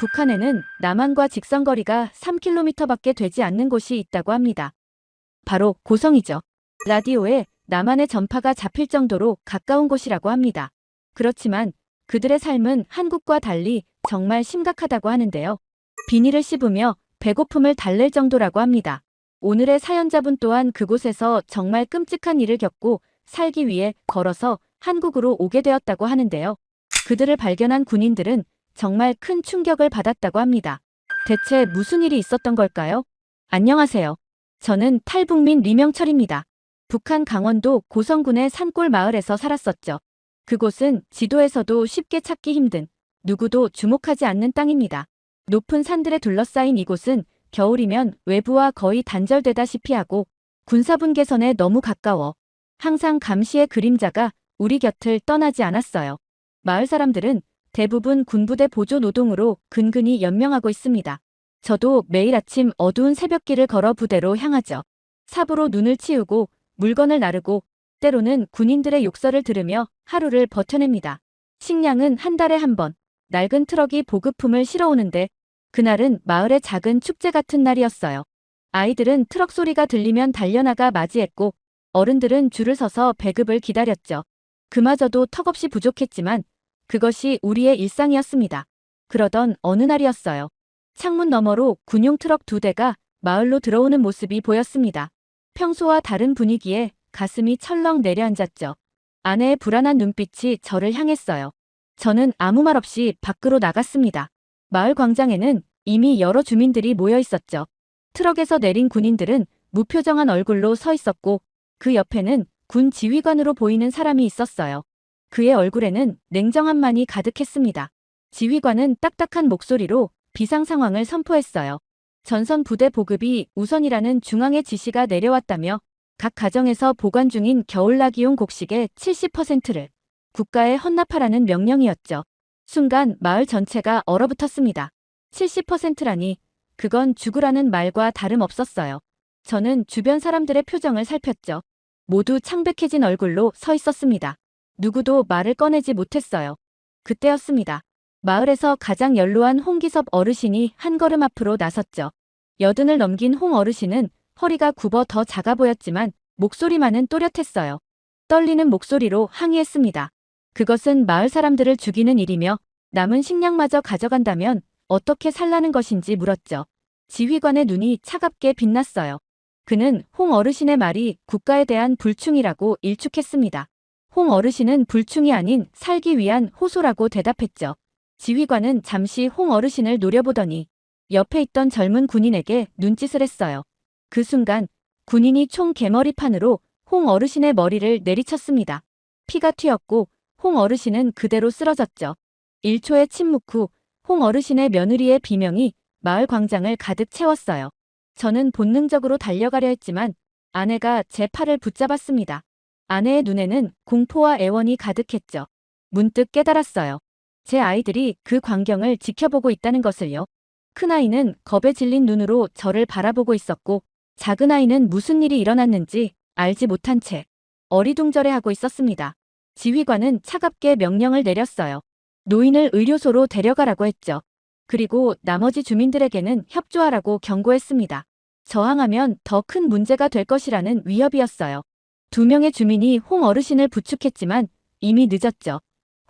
북한에는 남한과 직선거리가 3km밖에 되지 않는 곳이 있다고 합니다. 바로 고성이죠. 라디오에 남한의 전파가 잡힐 정도로 가까운 곳이라고 합니다. 그렇지만 그들의 삶은 한국과 달리 정말 심각하다고 하는데요. 비닐을 씹으며 배고픔을 달랠 정도라고 합니다. 오늘의 사연자분 또한 그곳에서 정말 끔찍한 일을 겪고 살기 위해 걸어서 한국으로 오게 되었다고 하는데요. 그들을 발견한 군인들은 정말 큰 충격을 받았다고 합니다. 대체 무슨 일이 있었던 걸까요? 안녕하세요. 저는 탈북민 리명철입니다. 북한 강원도 고성군의 산골 마을에서 살았었죠. 그곳은 지도에서도 쉽게 찾기 힘든, 누구도 주목하지 않는 땅입니다. 높은 산들에 둘러싸인 이곳은 겨울이면 외부와 거의 단절되다시피 하고 군사분계선에 너무 가까워 항상 감시의 그림자가 우리 곁을 떠나지 않았어요. 마을 사람들은 대부분 군부대 보조 노동으로 근근히 연명하고 있습니다. 저도 매일 아침 어두운 새벽길을 걸어 부대로 향하죠. 삽으로 눈을 치우고 물건을 나르고 때로는 군인들의 욕설을 들으며 하루를 버텨냅니다. 식량은 한 달에 한 번, 낡은 트럭이 보급품을 실어오는데 그날은 마을의 작은 축제 같은 날이었어요. 아이들은 트럭 소리가 들리면 달려나가 맞이했고 어른들은 줄을 서서 배급을 기다렸죠. 그마저도 턱없이 부족했지만 그것이 우리의 일상이었습니다. 그러던 어느 날이었어요. 창문 너머로 군용 트럭 2대가 마을로 들어오는 모습이 보였습니다. 평소와 다른 분위기에 가슴이 철렁 내려앉았죠. 아내의 불안한 눈빛이 저를 향했어요. 저는 아무 말 없이 밖으로 나갔습니다. 마을 광장에는 이미 여러 주민들이 모여 있었죠. 트럭에서 내린 군인들은 무표정한 얼굴로 서 있었고 그 옆에는 군 지휘관으로 보이는 사람이 있었어요. 그의 얼굴에는 냉정함만이 가득했습니다. 지휘관은 딱딱한 목소리로 비상 상황을 선포했어요. 전선 부대 보급이 우선이라는 중앙의 지시가 내려왔다며 각 가정에서 보관 중인 겨울나기용 곡식의 70%를 국가에 헌납하라는 명령이었죠. 순간 마을 전체가 얼어붙었습니다. 70%라니 그건 죽으라는 말과 다름없었어요. 저는 주변 사람들의 표정을 살폈죠. 모두 창백해진 얼굴로 서 있었습니다. 누구도 말을 꺼내지 못했어요. 그때였습니다. 마을에서 가장 연로한 홍기섭 어르신이 한 걸음 앞으로 나섰죠. 80을 넘긴 홍 어르신은 허리가 굽어 더 작아 보였지만 목소리만은 또렷했어요. 떨리는 목소리로 항의했습니다. 그것은 마을 사람들을 죽이는 일이며 남은 식량마저 가져간다면 어떻게 살라는 것인지 물었죠. 지휘관의 눈이 차갑게 빛났어요. 그는 홍 어르신의 말이 국가에 대한 불충이라고 일축했습니다. 홍 어르신은 불충이 아닌 살기 위한 호소라고 대답했죠. 지휘관은 잠시 홍 어르신을 노려보더니 옆에 있던 젊은 군인에게 눈짓을 했어요. 그 순간 군인이 총 개머리판으로 홍 어르신의 머리를 내리쳤습니다. 피가 튀었고 홍 어르신은 그대로 쓰러졌죠. 1초의 침묵 후 홍 어르신의 며느리의 비명이 마을 광장을 가득 채웠어요. 저는 본능적으로 달려가려 했지만 아내가 제 팔을 붙잡았습니다. 아내의 눈에는 공포와 애원이 가득했죠. 문득 깨달았어요. 제 아이들이 그 광경을 지켜보고 있다는 것을요. 큰아이는 겁에 질린 눈으로 저를 바라보고 있었고 작은 아이는 무슨 일이 일어났는지 알지 못한 채 어리둥절해하고 있었습니다. 지휘관은 차갑게 명령을 내렸어요. 노인을 의료소로 데려가라고 했죠. 그리고 나머지 주민들에게는 협조하라고 경고했습니다. 저항하면 더 큰 문제가 될 것이라는 위협이었어요. 2명의 주민이 홍 어르신을 부축했지만 이미 늦었죠.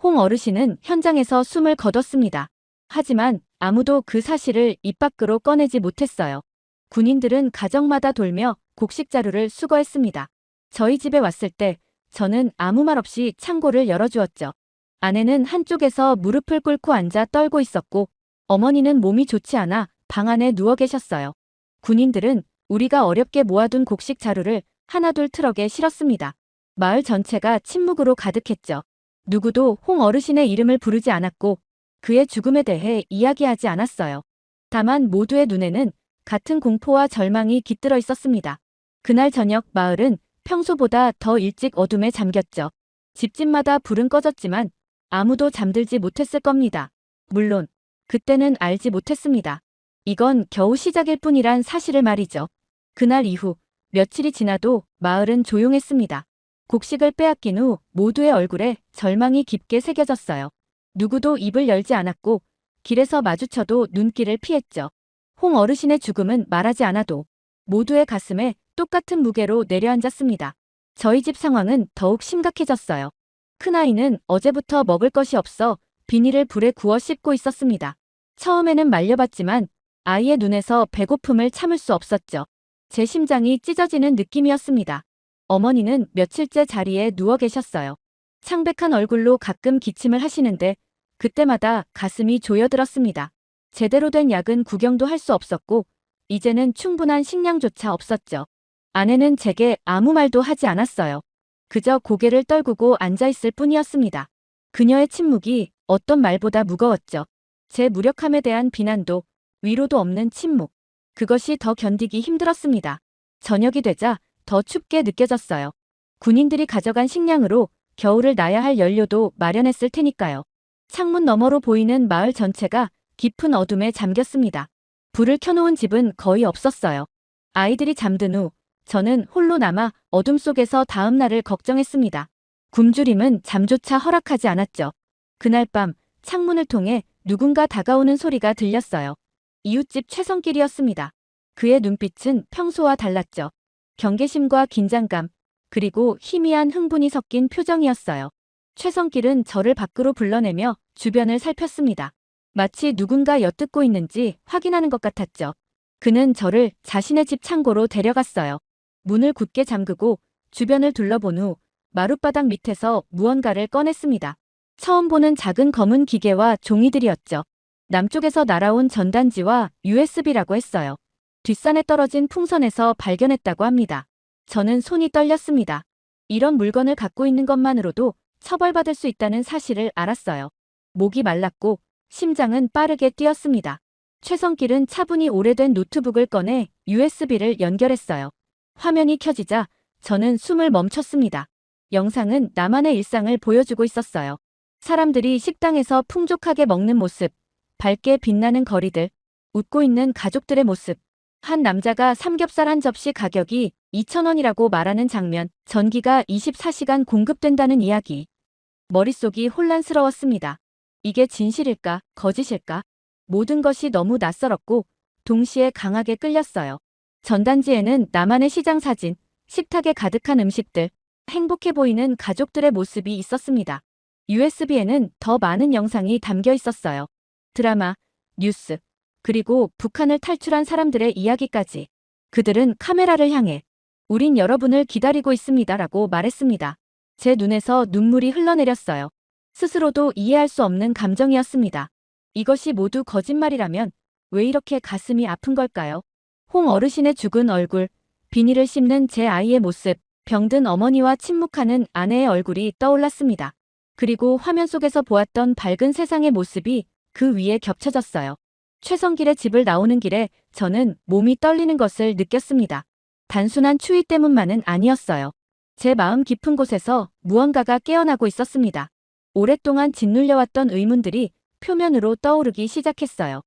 홍 어르신은 현장에서 숨을 거뒀습니다. 하지만 아무도 그 사실을 입 밖으로 꺼내지 못했어요. 군인들은 가정마다 돌며 곡식 자루를 수거했습니다. 저희 집에 왔을 때 저는 아무 말 없이 창고를 열어주었죠. 아내는 한쪽에서 무릎을 꿇고 앉아 떨고 있었고 어머니는 몸이 좋지 않아 방 안에 누워 계셨어요. 군인들은 우리가 어렵게 모아둔 곡식 자루를 하나둘 트럭에 실었습니다. 마을 전체가 침묵으로 가득했죠. 누구도 홍 어르신의 이름을 부르지 않았고 그의 죽음에 대해 이야기하지 않았어요. 다만 모두의 눈에는 같은 공포와 절망이 깃들어 있었습니다. 그날 저녁 마을은 평소보다 더 일찍 어둠에 잠겼죠. 집집마다 불은 꺼졌지만 아무도 잠들지 못했을 겁니다. 물론 그때는 알지 못했습니다. 이건 겨우 시작일 뿐이란 사실을 말이죠. 그날 이후 며칠이 지나도 마을은 조용했습니다. 곡식을 빼앗긴 후 모두의 얼굴에 절망이 깊게 새겨졌어요. 누구도 입을 열지 않았고 길에서 마주쳐도 눈길을 피했죠. 홍 어르신의 죽음은 말하지 않아도 모두의 가슴에 똑같은 무게로 내려앉았습니다. 저희 집 상황은 더욱 심각해졌어요. 큰아이는 어제부터 먹을 것이 없어 비닐을 불에 구워 씹고 있었습니다. 처음에는 말려봤지만 아이의 눈에서 배고픔을 참을 수 없었죠. 제 심장이 찢어지는 느낌이었습니다. 어머니는 며칠째 자리에 누워 계셨어요. 창백한 얼굴로 가끔 기침을 하시는데 그때마다 가슴이 조여들었습니다. 제대로 된 약은 구경도 할 수 없었고 이제는 충분한 식량조차 없었죠. 아내는 제게 아무 말도 하지 않았어요. 그저 고개를 떨구고 앉아있을 뿐이었습니다. 그녀의 침묵이 어떤 말보다 무거웠죠. 제 무력함에 대한 비난도 위로도 없는 침묵. 그것이 더 견디기 힘들었습니다. 저녁이 되자 더 춥게 느껴졌어요. 군인들이 가져간 식량으로 겨울을 나야 할 연료도 마련했을 테니까요. 창문 너머로 보이는 마을 전체가 깊은 어둠에 잠겼습니다. 불을 켜놓은 집은 거의 없었어요. 아이들이 잠든 후 저는 홀로 남아 어둠 속에서 다음 날을 걱정했습니다. 굶주림은 잠조차 허락하지 않았죠. 그날 밤 창문을 통해 누군가 다가오는 소리가 들렸어요. 이웃집 최성길이었습니다. 그의 눈빛은 평소와 달랐죠. 경계심과 긴장감, 그리고 희미한 흥분이 섞인 표정이었어요. 최성길은 저를 밖으로 불러내며 주변을 살폈습니다. 마치 누군가 엿듣고 있는지 확인하는 것 같았죠. 그는 저를 자신의 집 창고로 데려갔어요. 문을 굳게 잠그고 주변을 둘러본 후 마룻바닥 밑에서 무언가를 꺼냈습니다. 처음 보는 작은 검은 기계와 종이들이었죠. 남쪽에서 날아온 전단지와 USB라고 했어요. 뒷산에 떨어진 풍선에서 발견했다고 합니다. 저는 손이 떨렸습니다. 이런 물건을 갖고 있는 것만으로도 처벌받을 수 있다는 사실을 알았어요. 목이 말랐고 심장은 빠르게 뛰었습니다. 최성길은 차분히 오래된 노트북을 꺼내 USB를 연결했어요. 화면이 켜지자 저는 숨을 멈췄습니다. 영상은 나만의 일상을 보여주고 있었어요. 사람들이 식당에서 풍족하게 먹는 모습, 밝게 빛나는 거리들, 웃고 있는 가족들의 모습, 한 남자가 삼겹살 한 접시 가격이 2,000원이라고 말하는 장면, 전기가 24시간 공급된다는 이야기. 머릿속이 혼란스러웠습니다. 이게 진실일까, 거짓일까? 모든 것이 너무 낯설었고 동시에 강하게 끌렸어요. 전단지에는 나만의 시장 사진, 식탁에 가득한 음식들, 행복해 보이는 가족들의 모습이 있었습니다. USB에는 더 많은 영상이 담겨 있었어요. 드라마, 뉴스, 그리고 북한을 탈출한 사람들의 이야기까지. 그들은 카메라를 향해 "우린 여러분을 기다리고 있습니다라고 말했습니다. 제 눈에서 눈물이 흘러내렸어요. 스스로도 이해할 수 없는 감정이었습니다. 이것이 모두 거짓말이라면 왜 이렇게 가슴이 아픈 걸까요? 홍 어르신의 죽은 얼굴, 비닐을 씹는 제 아이의 모습, 병든 어머니와 침묵하는 아내의 얼굴이 떠올랐습니다. 그리고 화면 속에서 보았던 밝은 세상의 모습이 그 위에 겹쳐졌어요. 최성길의 집을 나오는 길에 저는 몸이 떨리는 것을 느꼈습니다. 단순한 추위 때문만은 아니었어요. 제 마음 깊은 곳에서 무언가가 깨어나고 있었습니다. 오랫동안 짓눌려왔던 의문들이 표면으로 떠오르기 시작했어요.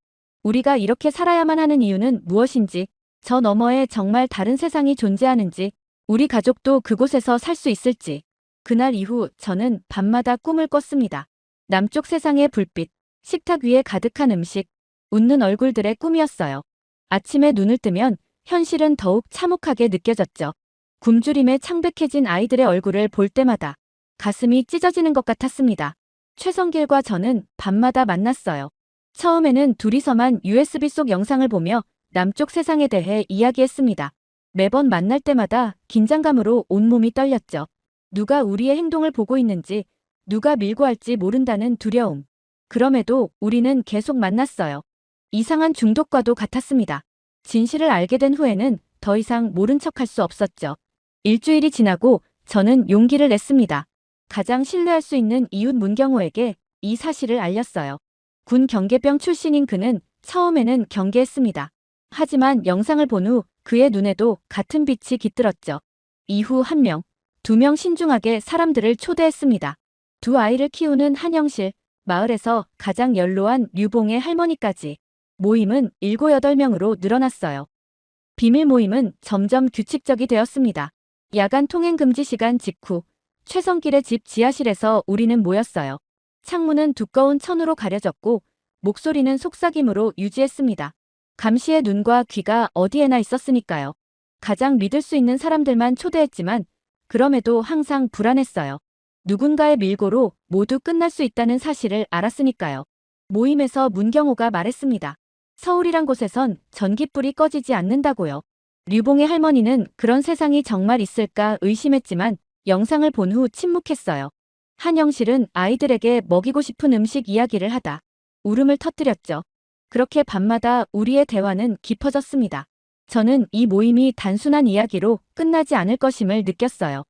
우리가 이렇게 살아야만 하는 이유는 무엇인지, 저 너머에 정말 다른 세상이 존재하는지, 우리 가족도 그곳에서 살 수 있을지. 그날 이후 저는 밤마다 꿈을 꿨습니다. 남쪽 세상의 불빛, 식탁 위에 가득한 음식, 웃는 얼굴들의 꿈이었어요. 아침에 눈을 뜨면 현실은 더욱 참혹하게 느껴졌죠. 굶주림에 창백해진 아이들의 얼굴을 볼 때마다 가슴이 찢어지는 것 같았습니다. 최성길과 저는 밤마다 만났어요. 처음에는 둘이서만 USB 속 영상을 보며 남쪽 세상에 대해 이야기했습니다. 매번 만날 때마다 긴장감으로 온몸이 떨렸죠. 누가 우리의 행동을 보고 있는지, 누가 밀고 할지 모른다는 두려움. 그럼에도 우리는 계속 만났어요. 이상한 중독과도 같았습니다. 진실을 알게 된 후에는 더 이상 모른 척할 수 없었죠. 일주일이 지나고 저는 용기를 냈습니다. 가장 신뢰할 수 있는 이웃 문경호에게 이 사실을 알렸어요. 군 경계병 출신인 그는 처음에는 경계했습니다. 하지만 영상을 본 후 그의 눈에도 같은 빛이 깃들었죠. 이후 1명, 2명 신중하게 사람들을 초대했습니다. 2 아이를 키우는 한영실, 마을에서 가장 연로한 류봉의 할머니까지. 모임은 7, 8명으로 늘어났어요. 비밀 모임은 점점 규칙적이 되었습니다. 야간 통행 금지 시간 직후 최성길의 집 지하실에서 우리는 모였어요. 창문은 두꺼운 천으로 가려졌고 목소리는 속삭임으로 유지했습니다. 감시의 눈과 귀가 어디에나 있었으니까요. 가장 믿을 수 있는 사람들만 초대했지만 그럼에도 항상 불안했어요. 누군가의 밀고로 모두 끝날 수 있다는 사실을 알았으니까요. 모임에서 문경호가 말했습니다. 서울이란 곳에선 전깃불이 꺼지지 않는다고요. 류봉의 할머니는 그런 세상이 정말 있을까 의심했지만 영상을 본 후 침묵했어요. 한영실은 아이들에게 먹이고 싶은 음식 이야기를 하다 울음을 터뜨렸죠. 그렇게 밤마다 우리의 대화는 깊어졌습니다. 저는 이 모임이 단순한 이야기로 끝나지 않을 것임을 느꼈어요.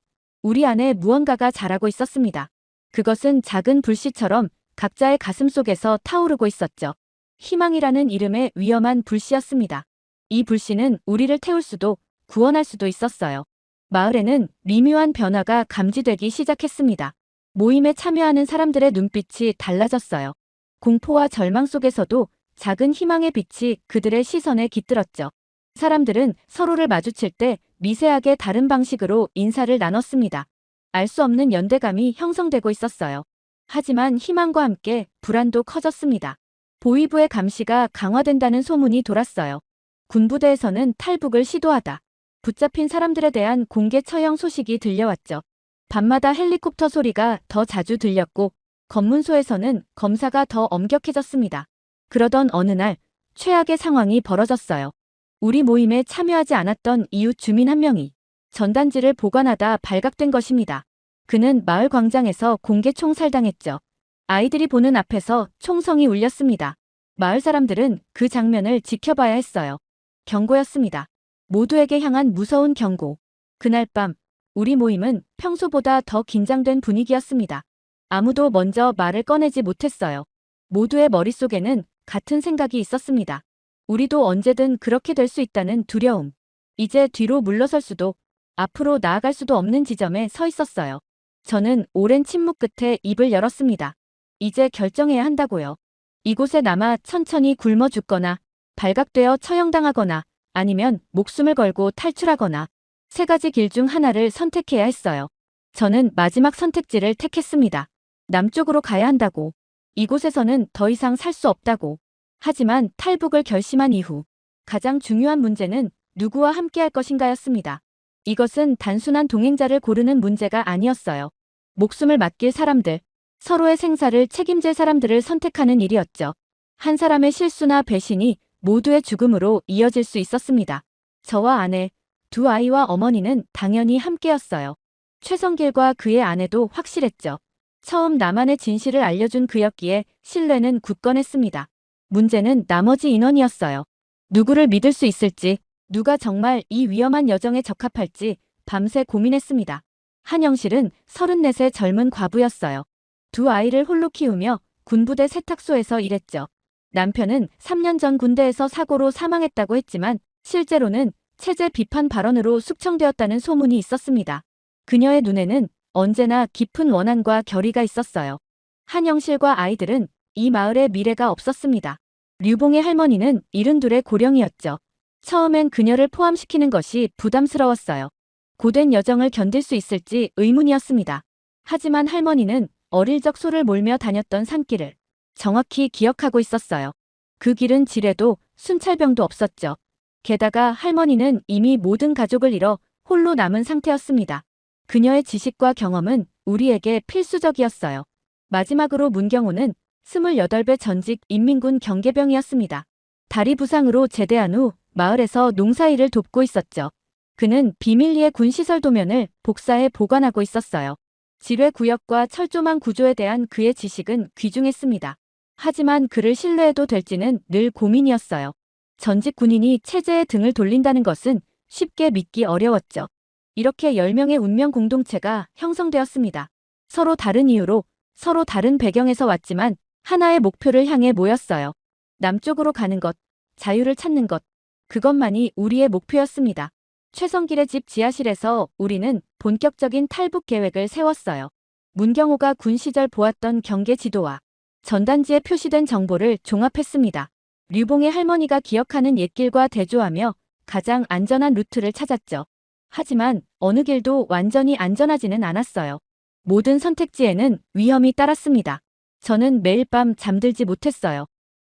우리 안에 무언가가 자라고 있었습니다. 그것은 작은 불씨처럼 각자의 가슴 속에서 타오르고 있었죠. 희망이라는 이름의 위험한 불씨였습니다. 이 불씨는 우리를 태울 수도 구원할 수도 있었어요. 마을에는 미묘한 변화가 감지되기 시작했습니다. 모임에 참여하는 사람들의 눈빛이 달라졌어요. 공포와 절망 속에서도 작은 희망의 빛이 그들의 시선에 깃들었죠. 사람들은 서로를 마주칠 때 미세하게 다른 방식으로 인사를 나눴습니다. 알 수 없는 연대감이 형성되고 있었어요. 하지만 희망과 함께 불안도 커졌습니다. 보위부의 감시가 강화된다는 소문이 돌았어요. 군부대에서는 탈북을 시도하다 붙잡힌 사람들에 대한 공개 처형 소식이 들려왔죠. 밤마다 헬리콥터 소리가 더 자주 들렸고 검문소에서는 검사가 더 엄격해졌습니다. 그러던 어느 날 최악의 상황이 벌어졌어요. 우리 모임에 참여하지 않았던 이웃 주민 한 명이 전단지를 보관하다 발각된 것입니다. 그는 마을 광장에서 공개 총살당했죠. 아이들이 보는 앞에서 총성이 울렸습니다. 마을 사람들은 그 장면을 지켜봐야 했어요. 경고였습니다. 모두에게 향한 무서운 경고. 그날 밤 우리 모임은 평소보다 더 긴장된 분위기였습니다. 아무도 먼저 말을 꺼내지 못했어요. 모두의 머릿속에는 같은 생각이 있었습니다. 우리도 언제든 그렇게 될 수 있다는 두려움. 이제 뒤로 물러설 수도 앞으로 나아갈 수도 없는 지점에 서 있었어요. 저는 오랜 침묵 끝에 입을 열었습니다. 이제 결정해야 한다고요. 이곳에 남아 천천히 굶어 죽거나 발각되어 처형당하거나 아니면 목숨을 걸고 탈출하거나 세 가지 길 중 하나를 선택해야 했어요. 저는 마지막 선택지를 택했습니다. 남쪽으로 가야 한다고. 이곳에서는 더 이상 살 수 없다고. 하지만 탈북을 결심한 이후 가장 중요한 문제는 누구와 함께할 것인가였습니다. 이것은 단순한 동행자를 고르는 문제가 아니었어요. 목숨을 맡길 사람들, 서로의 생사를 책임질 사람들을 선택하는 일이었죠. 한 사람의 실수나 배신이 모두의 죽음으로 이어질 수 있었습니다. 저와 아내, 두 아이와 어머니는 당연히 함께였어요. 최성길과 그의 아내도 확실했죠. 처음 나만의 진실을 알려준 그였기에 신뢰는 굳건했습니다. 문제는 나머지 인원이었어요. 누구를 믿을 수 있을지, 누가 정말 이 위험한 여정에 적합할지 밤새 고민했습니다. 한영실은 34세 젊은 과부였어요. 두 아이를 홀로 키우며 군부대 세탁소에서 일했죠. 남편은 3년 전 군대에서 사고로 사망했다고 했지만 실제로는 체제 비판 발언으로 숙청되었다는 소문이 있었습니다. 그녀의 눈에는 언제나 깊은 원한과 결의가 있었어요. 한영실과 아이들은 이 마을의 미래가 없었습니다. 류봉의 할머니는 72의 고령이었죠. 처음엔 그녀를 포함시키는 것이 부담스러웠어요. 고된 여정을 견딜 수 있을지 의문이었습니다. 하지만 할머니는 어릴 적 소를 몰며 다녔던 산길을 정확히 기억하고 있었어요. 그 길은 지레도 순찰병도 없었죠. 게다가 할머니는 이미 모든 가족을 잃어 홀로 남은 상태였습니다. 그녀의 지식과 경험은 우리에게 필수적이었어요. 마지막으로 문경호는 28배 전직 인민군 경계병이었습니다. 다리 부상으로 제대한 후 마을에서 농사일을 돕고 있었죠. 그는 비밀리에 군시설 도면을 복사해 보관하고 있었어요. 지뢰구역과 철조망 구조에 대한 그의 지식은 귀중했습니다. 하지만 그를 신뢰해도 될지는 늘 고민이었어요. 전직 군인이 체제에 등을 돌린다는 것은 쉽게 믿기 어려웠죠. 이렇게 10명의 운명 공동체가 형성되었습니다. 서로 다른 이유로, 서로 다른 배경에서 왔지만 하나의 목표를 향해 모였어요. 남쪽으로 가는 것, 자유를 찾는 것, 그것만이 우리의 목표였습니다. 최성길의 집 지하실에서 우리는 본격적인 탈북 계획을 세웠어요. 문경호가 군 시절 보았던 경계 지도와 전단지에 표시된 정보를 종합했습니다. 류봉의 할머니가 기억하는 옛길과 대조하며 가장 안전한 루트를 찾았죠. 하지만 어느 길도 완전히 안전하지는 않았어요. 모든 선택지에는 위험이 따랐습니다. 저는 매일 밤 잠들지 못했어요.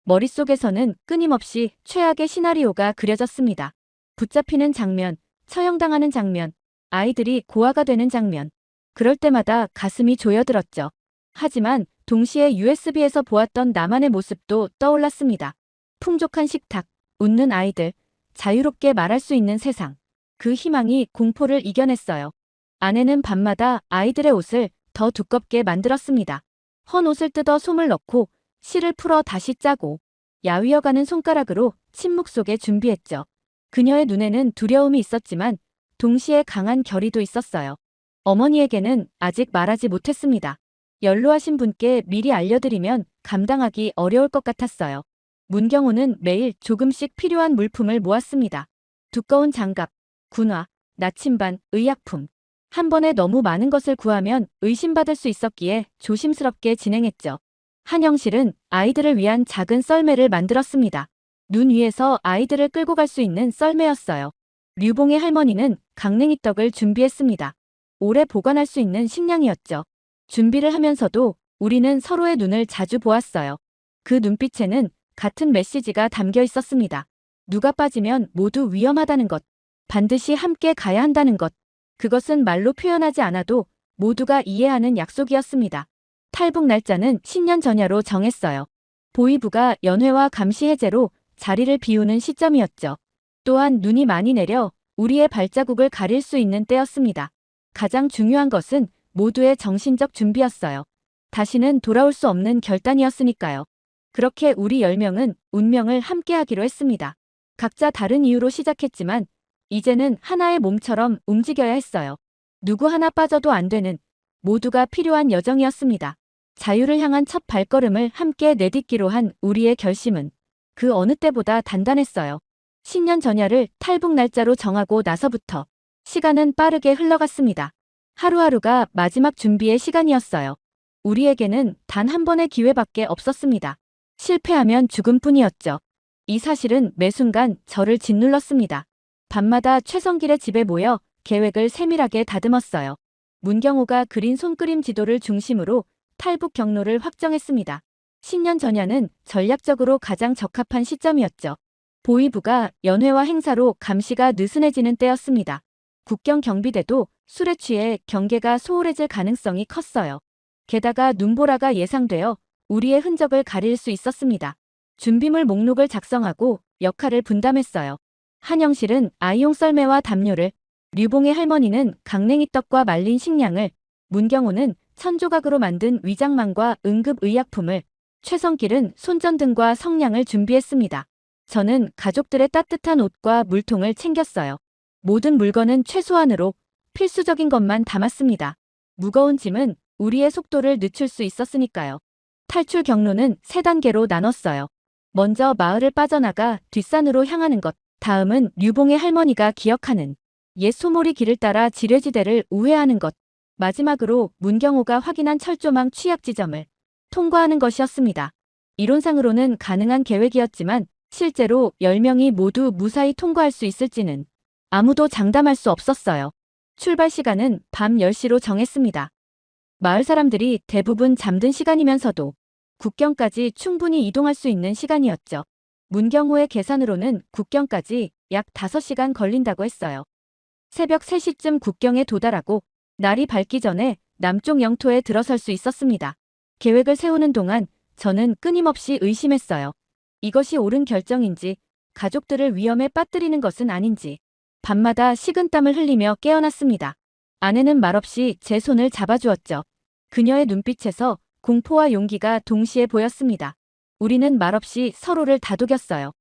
머릿속에서는 끊임없이 최악의 시나리오가 그려졌습니다. 붙잡히는 장면, 처형당하는 장면, 아이들이 고아가 되는 장면. 그럴 때마다 가슴이 조여들었죠. 하지만 동시에 USB에서 보았던 나만의 모습도 떠올랐습니다. 풍족한 식탁, 웃는 아이들, 자유롭게 말할 수 있는 세상. 그 희망이 공포를 이겨냈어요. 아내는 밤마다 아이들의 옷을 더 두껍게 만들었습니다. 헌 옷을 뜯어 솜을 넣고 실을 풀어 다시 짜고 야위어가는 손가락으로 침묵 속에 준비했죠. 그녀의 눈에는 두려움이 있었지만 동시에 강한 결의도 있었어요. 어머니에게는 아직 말하지 못했습니다. 연로하신 분께 미리 알려드리면 감당하기 어려울 것 같았어요. 문경호는 매일 조금씩 필요한 물품을 모았습니다. 두꺼운 장갑, 군화, 나침반, 의약품. 한 번에 너무 많은 것을 구하면 의심받을 수 있었기에 조심스럽게 진행했죠. 한영실은 아이들을 위한 작은 썰매를 만들었습니다. 눈 위에서 아이들을 끌고 갈 수 있는 썰매였어요. 류봉의 할머니는 강냉이떡을 준비했습니다. 오래 보관할 수 있는 식량이었죠. 준비를 하면서도 우리는 서로의 눈을 자주 보았어요. 그 눈빛에는 같은 메시지가 담겨 있었습니다. 누가 빠지면 모두 위험하다는 것. 반드시 함께 가야 한다는 것. 그것은 말로 표현하지 않아도 모두가 이해하는 약속이었습니다. 탈북 날짜는 신년 전야로 정했어요. 보위부가 연회와 감시 해제로 자리를 비우는 시점이었죠. 또한 눈이 많이 내려 우리의 발자국을 가릴 수 있는 때였습니다. 가장 중요한 것은 모두의 정신적 준비였어요. 다시는 돌아올 수 없는 결단이었으니까요. 그렇게 우리 10명은 운명을 함께하기로 했습니다. 각자 다른 이유로 시작했지만 이제는 하나의 몸처럼 움직여야 했어요. 누구 하나 빠져도 안 되는, 모두가 필요한 여정이었습니다. 자유를 향한 첫 발걸음을 함께 내딛기로 한 우리의 결심은 그 어느 때보다 단단했어요. 신년 전야를 탈북 날짜로 정하고 나서부터 시간은 빠르게 흘러갔습니다. 하루하루가 마지막 준비의 시간이었어요. 우리에게는 단 한 번의 기회밖에 없었습니다. 실패하면 죽음뿐이었죠. 이 사실은 매 순간 저를 짓눌렀습니다. 밤마다 최성길의 집에 모여 계획을 세밀하게 다듬었어요. 문경호가 그린 손그림 지도를 중심으로 탈북 경로를 확정했습니다. 신년 전야는 전략적으로 가장 적합한 시점이었죠. 보위부가 연회와 행사로 감시가 느슨해지는 때였습니다. 국경 경비대도 술에 취해 경계가 소홀해질 가능성이 컸어요. 게다가 눈보라가 예상되어 우리의 흔적을 가릴 수 있었습니다. 준비물 목록을 작성하고 역할을 분담했어요. 한영실은 아이용 썰매와 담요를, 류봉의 할머니는 강냉이떡과 말린 식량을, 문경호는 천조각으로 만든 위장망과 응급의약품을, 최성길은 손전등과 성냥을 준비했습니다. 저는 가족들의 따뜻한 옷과 물통을 챙겼어요. 모든 물건은 최소한으로 필수적인 것만 담았습니다. 무거운 짐은 우리의 속도를 늦출 수 있었으니까요. 탈출 경로는 3단계로 나눴어요. 먼저 마을을 빠져나가 뒷산으로 향하는 것. 다음은 류봉의 할머니가 기억하는 옛 소몰이 길을 따라 지뢰지대를 우회하는 것. 마지막으로 문경호가 확인한 철조망 취약 지점을 통과하는 것이었습니다. 이론상으로는 가능한 계획이었지만 실제로 10명이 모두 무사히 통과할 수 있을지는 아무도 장담할 수 없었어요. 출발 시간은 밤 10시로 정했습니다. 마을 사람들이 대부분 잠든 시간이면서도 국경까지 충분히 이동할 수 있는 시간이었죠. 문경호의 계산으로는 국경까지 약 5시간 걸린다고 했어요. 새벽 3시쯤 국경에 도달하고 날이 밝기 전에 남쪽 영토에 들어설 수 있었습니다. 계획을 세우는 동안 저는 끊임없이 의심했어요. 이것이 옳은 결정인지, 가족들을 위험에 빠뜨리는 것은 아닌지. 밤마다 식은땀을 흘리며 깨어났습니다. 아내는 말없이 제 손을 잡아주었죠. 그녀의 눈빛에서 공포와 용기가 동시에 보였습니다. 우리는 말없이 서로를 다독였어요.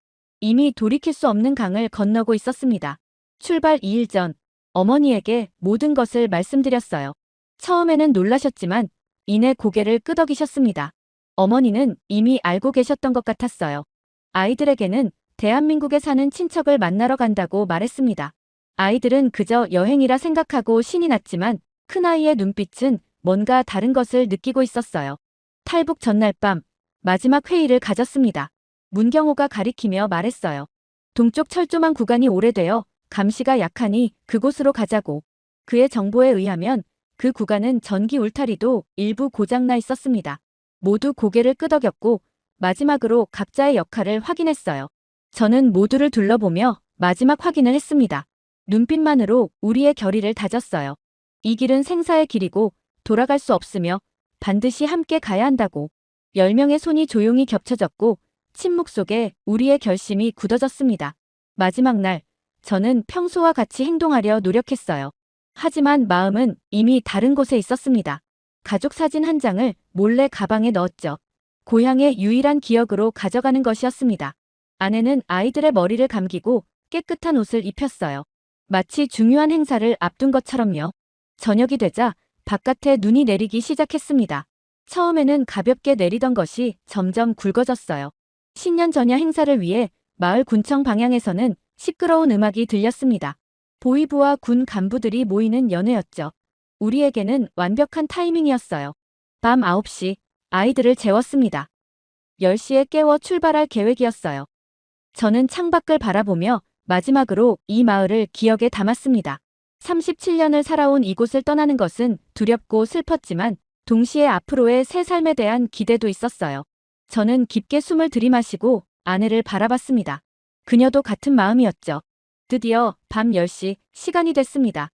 이미 돌이킬 수 없는 강을 건너고 있었습니다. 출발 2일 전 어머니에게 모든 것을 말씀드렸어요. 처음에는 놀라셨지만 이내 고개를 끄덕이셨습니다. 어머니는 이미 알고 계셨던 것 같았어요. 아이들에게는 대한민국에 사는 친척을 만나러 간다고 말했습니다. 아이들은 그저 여행이라 생각하고 신이 났지만 큰아이의 눈빛은 뭔가 다른 것을 느끼고 있었어요. 탈북 전날 밤 마지막 회의를 가졌습니다. 문경호가 가리키며 말했어요. 동쪽 철조망 구간이 오래되어 감시가 약하니 그곳으로 가자고. 그의 정보에 의하면 그 구간은 전기 울타리도 일부 고장나 있었습니다. 모두 고개를 끄덕였고 마지막으로 각자의 역할을 확인했어요. 저는 모두를 둘러보며 마지막 확인을 했습니다. 눈빛만으로 우리의 결의를 다졌어요. 이 길은 생사의 길이고 돌아갈 수 없으며 반드시 함께 가야 한다고. 10명의 손이 조용히 겹쳐졌고 침묵 속에 우리의 결심이 굳어졌습니다. 마지막 날, 저는 평소와 같이 행동하려 노력했어요. 하지만 마음은 이미 다른 곳에 있었습니다. 가족 사진 한 장을 몰래 가방에 넣었죠. 고향의 유일한 기억으로 가져가는 것이었습니다. 아내는 아이들의 머리를 감기고 깨끗한 옷을 입혔어요. 마치 중요한 행사를 앞둔 것처럼요. 저녁이 되자 바깥에 눈이 내리기 시작했습니다. 처음에는 가볍게 내리던 것이 점점 굵어졌어요. 신년 전야 행사를 위해 마을 군청 방향에서는 시끄러운 음악이 들렸습니다. 보위부와 군 간부들이 모이는 연회였죠. 우리에게는 완벽한 타이밍이었어요. 밤 9시, 아이들을 재웠습니다. 10시에 깨워 출발할 계획이었어요. 저는 창밖을 바라보며 마지막으로 이 마을을 기억에 담았습니다. 37년을 살아온 이곳을 떠나는 것은 두렵고 슬펐지만 동시에 앞으로의 새 삶에 대한 기대도 있었어요. 저는 깊게 숨을 들이마시고 아내를 바라봤습니다. 그녀도 같은 마음이었죠. 드디어 밤 10시, 시간이 됐습니다.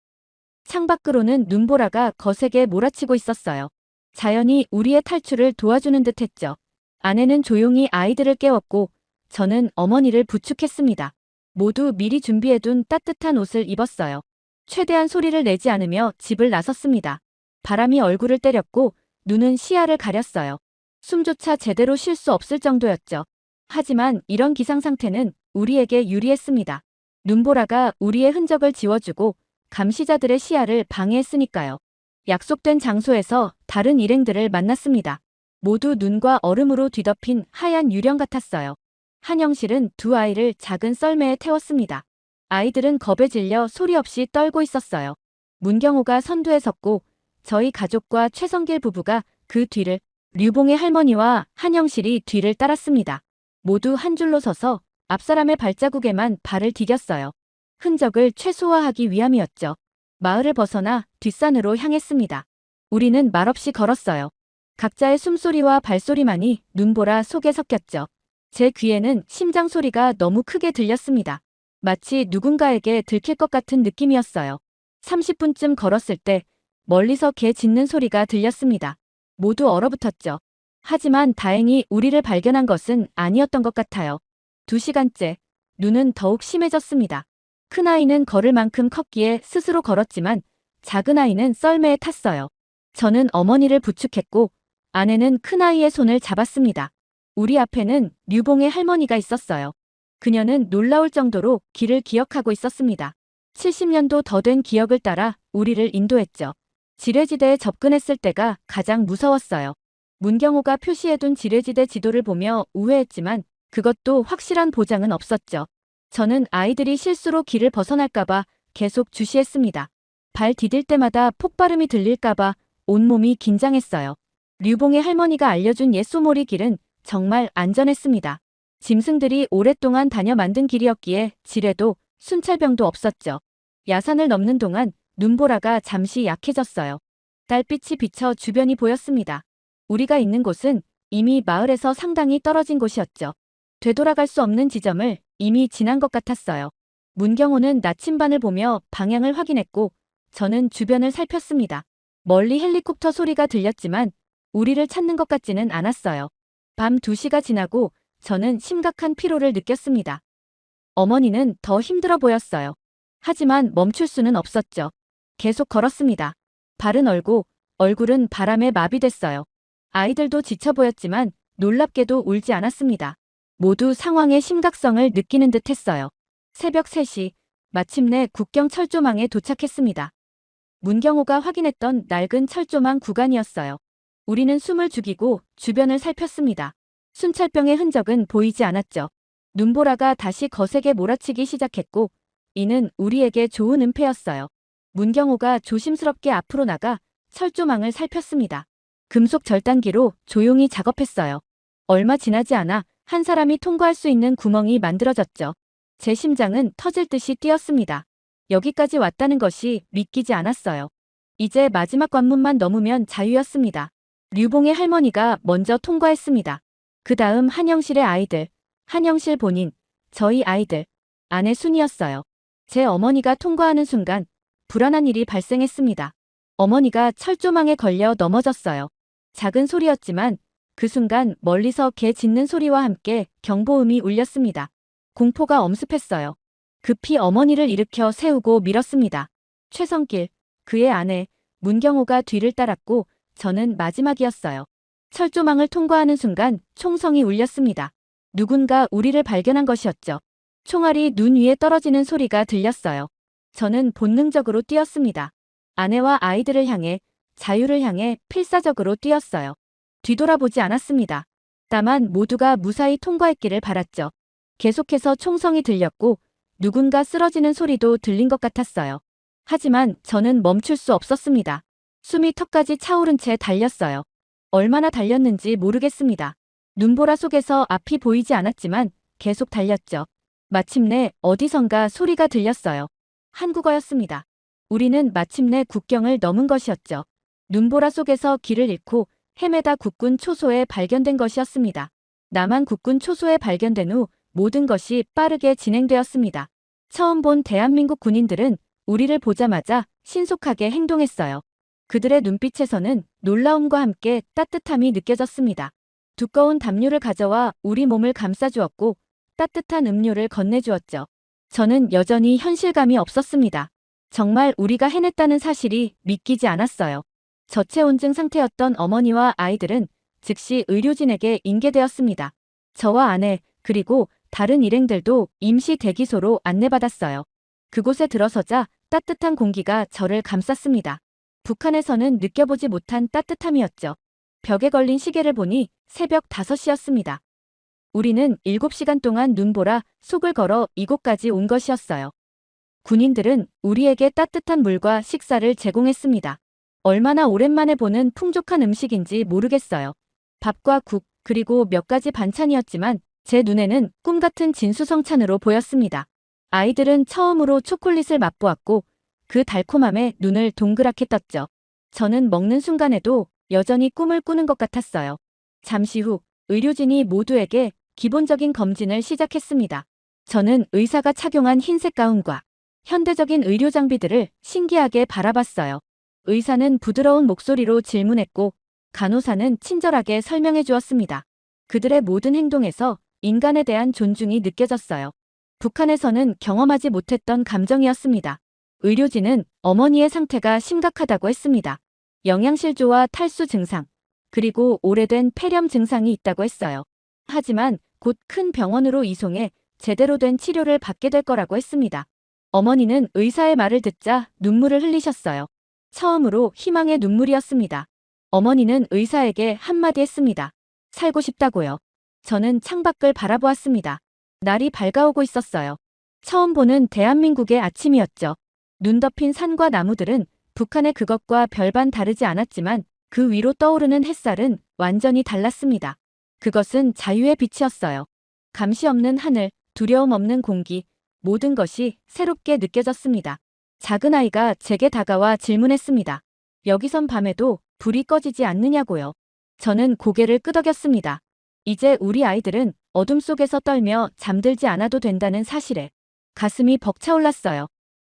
창밖으로는 눈보라가 거세게 몰아치고 있었어요. 자연이 우리의 탈출을 도와주는 듯 했죠. 아내는 조용히 아이들을 깨웠고 저는 어머니를 부축했습니다. 모두 미리 준비해둔 따뜻한 옷을 입었어요. 최대한 소리를 내지 않으며 집을 나섰습니다. 바람이 얼굴을 때렸고 눈은 시야를 가렸어요. 숨조차 제대로 쉴 수 없을 정도였죠. 하지만 이런 기상 상태는 우리에게 유리했습니다. 눈보라가 우리의 흔적을 지워주고 감시자들의 시야를 방해했으니까요. 약속된 장소에서 다른 일행들을 만났습니다. 모두 눈과 얼음으로 뒤덮인 하얀 유령 같았어요. 한영실은 두 아이를 작은 썰매에 태웠습니다. 아이들은 겁에 질려 소리 없이 떨고 있었어요. 문경호가 선두에 섰고 저희 가족과 최성길 부부가 그 뒤를, 류봉의 할머니와 한영실이 뒤를 따랐습니다. 모두 한 줄로 서서 앞사람의 발자국에만 발을 디뎠어요. 흔적을 최소화하기 위함이었죠. 마을을 벗어나 뒷산으로 향했습니다. 우리는 말없이 걸었어요. 각자의 숨소리와 발소리만이 눈보라 속에 섞였죠. 제 귀에는 심장 소리가 너무 크게 들렸습니다. 마치 누군가에게 들킬 것 같은 느낌이었어요. 30분쯤 걸었을 때 멀리서 개 짖는 소리가 들렸습니다. 모두 얼어붙었죠. 하지만 다행히 우리를 발견한 것은 아니었던 것 같아요. 2시간째, 눈은 더욱 심해졌습니다. 큰아이는 걸을 만큼 컸기에 스스로 걸었지만 작은 아이는 썰매에 탔어요. 저는 어머니를 부축했고 아내는 큰아이의 손을 잡았습니다. 우리 앞에는 류봉의 할머니가 있었어요. 그녀는 놀라울 정도로 길을 기억하고 있었습니다. 70년도 더 된 기억을 따라 우리를 인도했죠. 지뢰지대에 접근했을 때가 가장 무서웠어요. 문경호가 표시해둔 지뢰지대 지도를 보며 우회했지만 그것도 확실한 보장은 없었죠. 저는 아이들이 실수로 길을 벗어날까봐 계속 주시했습니다. 발 디딜 때마다 폭발음이 들릴까봐 온몸이 긴장했어요. 류봉의 할머니가 알려준 옛 소몰이 길은 정말 안전했습니다. 짐승들이 오랫동안 다녀 만든 길이었기에 지뢰도 순찰병도 없었죠. 야산을 넘는 동안 눈보라가 잠시 약해졌어요. 달빛이 비쳐 주변이 보였습니다. 우리가 있는 곳은 이미 마을에서 상당히 떨어진 곳이었죠. 되돌아갈 수 없는 지점을 이미 지난 것 같았어요. 문경호는 나침반을 보며 방향을 확인했고 저는 주변을 살폈습니다. 멀리 헬리콥터 소리가 들렸지만 우리를 찾는 것 같지는 않았어요. 밤 2시가 지나고 저는 심각한 피로를 느꼈습니다. 어머니는 더 힘들어 보였어요. 하지만 멈출 수는 없었죠. 계속 걸었습니다. 발은 얼고 얼굴은 바람에 마비됐어요. 아이들도 지쳐 보였지만 놀랍게도 울지 않았습니다. 모두 상황의 심각성을 느끼는 듯 했어요. 새벽 3시, 마침내 국경 철조망에 도착했습니다. 문경호가 확인했던 낡은 철조망 구간이었어요. 우리는 숨을 죽이고 주변을 살폈습니다. 순찰병의 흔적은 보이지 않았죠. 눈보라가 다시 거세게 몰아치기 시작했고 이는 우리에게 좋은 은폐였어요. 문경호가 조심스럽게 앞으로 나가 철조망을 살폈습니다. 금속 절단기로 조용히 작업했어요. 얼마 지나지 않아 한 사람이 통과할 수 있는 구멍이 만들어졌죠. 제 심장은 터질 듯이 뛰었습니다. 여기까지 왔다는 것이 믿기지 않았어요. 이제 마지막 관문만 넘으면 자유였습니다. 류봉의 할머니가 먼저 통과했습니다. 그 다음 한영실의 아이들, 한영실 본인, 저희 아이들, 아내 순이었어요. 제 어머니가 통과하는 순간 불안한 일이 발생했습니다. 어머니가 철조망에 걸려 넘어졌어요. 작은 소리였지만 그 순간 멀리서 개 짖는 소리와 함께 경보음이 울렸습니다. 공포가 엄습했어요. 급히 어머니를 일으켜 세우고 밀었습니다. 최성길, 그의 아내, 문경호가 뒤를 따랐고 저는 마지막이었어요. 철조망을 통과하는 순간 총성이 울렸습니다. 누군가 우리를 발견한 것이었죠. 총알이 눈 위에 떨어지는 소리가 들렸어요. 저는 본능적으로 뛰었습니다. 아내와 아이들을 향해, 자유를 향해 필사적으로 뛰었어요. 뒤돌아보지 않았습니다. 다만 모두가 무사히 통과했기를 바랐죠. 계속해서 총성이 들렸고 누군가 쓰러지는 소리도 들린 것 같았어요. 하지만 저는 멈출 수 없었습니다. 숨이 턱까지 차오른 채 달렸어요. 얼마나 달렸는지 모르겠습니다. 눈보라 속에서 앞이 보이지 않았지만 계속 달렸죠. 마침내 어디선가 소리가 들렸어요. 한국어였습니다. 우리는 마침내 국경을 넘은 것이었죠. 눈보라 속에서 길을 잃고 헤매다 국군 초소에 발견된 것이었습니다. 남한 국군 초소에 발견된 후 모든 것이 빠르게 진행되었습니다. 처음 본 대한민국 군인들은 우리를 보자마자 신속하게 행동했어요. 그들의 눈빛에서는 놀라움과 함께 따뜻함이 느껴졌습니다. 두꺼운 담요를 가져와 우리 몸을 감싸주었고 따뜻한 음료를 건네주었죠. 저는 여전히 현실감이 없었습니다. 정말 우리가 해냈다는 사실이 믿기지 않았어요. 저체온증 상태였던 어머니와 아이들은 즉시 의료진에게 인계되었습니다. 저와 아내 그리고 다른 일행들도 임시 대기소로 안내받았어요. 그곳에 들어서자 따뜻한 공기가 저를 감쌌습니다. 북한에서는 느껴보지 못한 따뜻함이었죠. 벽에 걸린 시계를 보니 새벽 5시였습니다. 우리는 7시간 동안 눈보라 속을 걸어 이곳까지 온 것이었어요. 군인들은 우리에게 따뜻한 물과 식사를 제공했습니다. 얼마나 오랜만에 보는 풍족한 음식인지 모르겠어요. 밥과 국, 그리고 몇 가지 반찬이었지만 제 눈에는 꿈같은 진수성찬으로 보였습니다. 아이들은 처음으로 초콜릿을 맛보았고 그 달콤함에 눈을 동그랗게 떴죠. 저는 먹는 순간에도 여전히 꿈을 꾸는 것 같았어요. 잠시 후 의료진이 모두에게 기본적인 검진을 시작했습니다. 저는 의사가 착용한 흰색 가운과 현대적인 의료 장비들을 신기하게 바라봤어요. 의사는 부드러운 목소리로 질문했고 간호사는 친절하게 설명해 주었습니다. 그들의 모든 행동에서 인간에 대한 존중이 느껴졌어요. 북한에서는 경험하지 못했던 감정이었습니다. 의료진은 어머니의 상태가 심각하다고 했습니다. 영양실조와 탈수 증상, 그리고 오래된 폐렴 증상이 있다고 했어요. 하지만 곧 큰 병원으로 이송해 제대로 된 치료를 받게 될 거라고 했습니다. 어머니는 의사의 말을 듣자 눈물을 흘리셨어요. 처음으로 희망의 눈물이었습니다. 어머니는 의사에게 한마디 했습니다. 살고 싶다고요. 저는 창밖을 바라보았습니다. 날이 밝아오고 있었어요. 처음 보는 대한민국의 아침이었죠. 눈 덮인 산과 나무들은 북한의 그것과 별반 다르지 않았지만 그 위로 떠오르는 햇살은 완전히 달랐습니다. 그것은 자유의 빛이었어요. 감시 없는 하늘, 두려움 없는 공기, 모든 것이 새롭게 느껴졌습니다. 작은 아이가 제게 다가와 질문했습니다. 여기선 밤에도 불이 꺼지지 않느냐고요. 저는 고개를 끄덕였습니다. 이제 우리 아이들은 어둠 속에서 떨며 잠들지 않아도 된다는 사실에 가슴이 벅차올랐어요.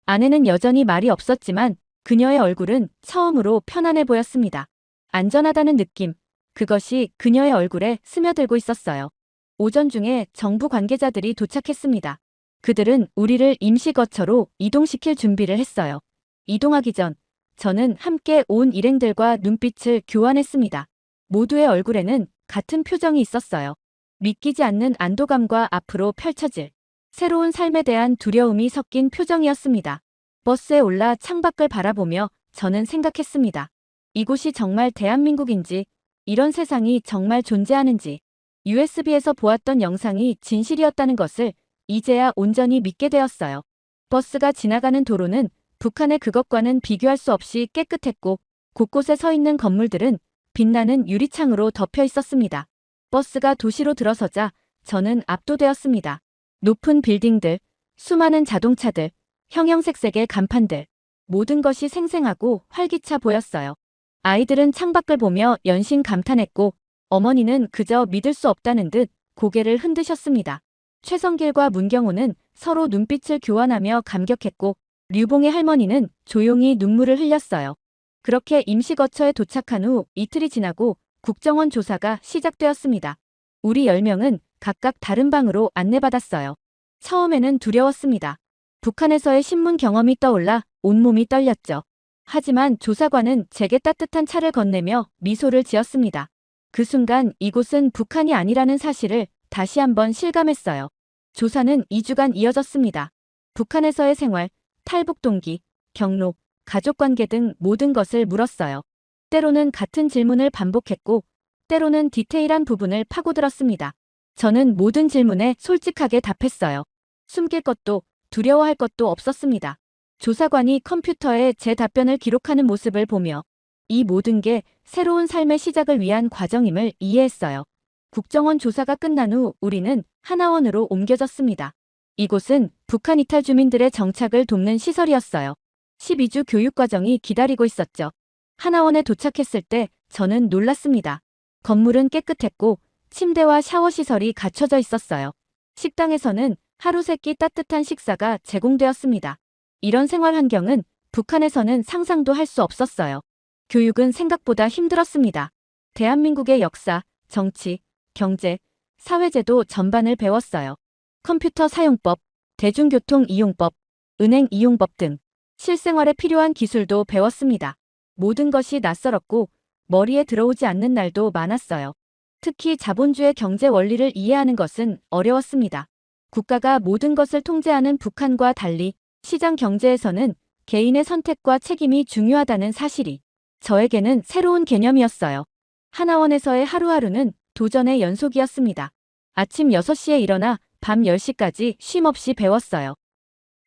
아내는 여전히 말이 없었지만 그녀의 얼굴은 처음으로 편안해 보였습니다. 안전하다는 느낌, 그것이 그녀의 얼굴에 스며들고 있었어요. 오전 중에 정부 관계자들이 도착했습니다. 그들은 우리를 임시 거처로 이동시킬 준비를 했어요. 이동하기 전 저는 함께 온 일행들과 눈빛을 교환했습니다. 모두의 얼굴에는 같은 표정이 있었어요. 믿기지 않는 안도감과 앞으로 펼쳐질 새로운 삶에 대한 두려움이 섞인 표정이었습니다. 버스에 올라 창밖을 바라보며 저는 생각했습니다. 이곳이 정말 대한민국인지, 이런 세상이 정말 존재하는지, USB에서 보았던 영상이 진실이었다는 것을 이제야 온전히 믿게 되었어요. 버스가 지나가는 도로는 북한의 그것과는 비교할 수 없이 깨끗했고 곳곳에 서 있는 건물들은 빛나는 유리창으로 덮여 있었습니다. 버스가 도시로 들어서자 저는 압도되었습니다. 높은 빌딩들, 수많은 자동차들, 형형색색의 간판들, 모든 것이 생생하고 활기차 보였어요. 아이들은 창밖을 보며 연신 감탄했고 어머니는 그저 믿을 수 없다는 듯 고개를 흔드셨습니다. 최성길과 문경호는 서로 눈빛을 교환하며 감격했고 류봉의 할머니는 조용히 눈물을 흘렸어요. 그렇게 임시거처에 도착한 후 이틀이 지나고 국정원 조사가 시작되었습니다. 우리 10명은 각각 다른 방으로 안내받았어요. 처음에는 두려웠습니다. 북한에서의 신문 경험이 떠올라 온몸이 떨렸죠. 하지만 조사관은 제게 따뜻한 차를 건네며 미소를 지었습니다. 그 순간 이곳은 북한이 아니라는 사실을 다시 한번 실감했어요. 조사는 2주간 이어졌습니다. 북한에서의 생활, 탈북 동기, 경로, 가족관계 등 모든 것을 물었어요. 때로는 같은 질문을 반복했고, 때로는 디테일한 부분을 파고들었습니다. 저는 모든 질문에 솔직하게 답했어요. 숨길 것도 두려워할 것도 없었습니다. 조사관이 컴퓨터에 제 답변을 기록하는 모습을 보며 이 모든 게 새로운 삶의 시작을 위한 과정임을 이해했어요. 국정원 조사가 끝난 후 우리는 하나원으로 옮겨졌습니다. 이곳은 북한 이탈 주민들의 정착을 돕는 시설이었어요. 12주 교육과정이 기다리고 있었죠. 하나원에 도착했을 때 저는 놀랐습니다. 건물은 깨끗했고 침대와 샤워 시설이 갖춰져 있었어요. 식당에서는 하루 세 끼 따뜻한 식사가 제공되었습니다. 이런 생활 환경은 북한에서는 상상도 할 수 없었어요. 교육은 생각보다 힘들었습니다. 대한민국의 역사, 정치, 경제, 사회제도 전반을 배웠어요. 컴퓨터 사용법, 대중교통 이용법, 은행 이용법 등 실생활에 필요한 기술도 배웠습니다. 모든 것이 낯설었고 머리에 들어오지 않는 날도 많았어요. 특히 자본주의 경제 원리를 이해하는 것은 어려웠습니다. 국가가 모든 것을 통제하는 북한과 달리 시장 경제에서는 개인의 선택과 책임이 중요하다는 사실이 저에게는 새로운 개념이었어요. 하나원에서의 하루하루는 도전의 연속이었습니다. 아침 6시에 일어나 밤 10시까지 쉼없이 배웠어요.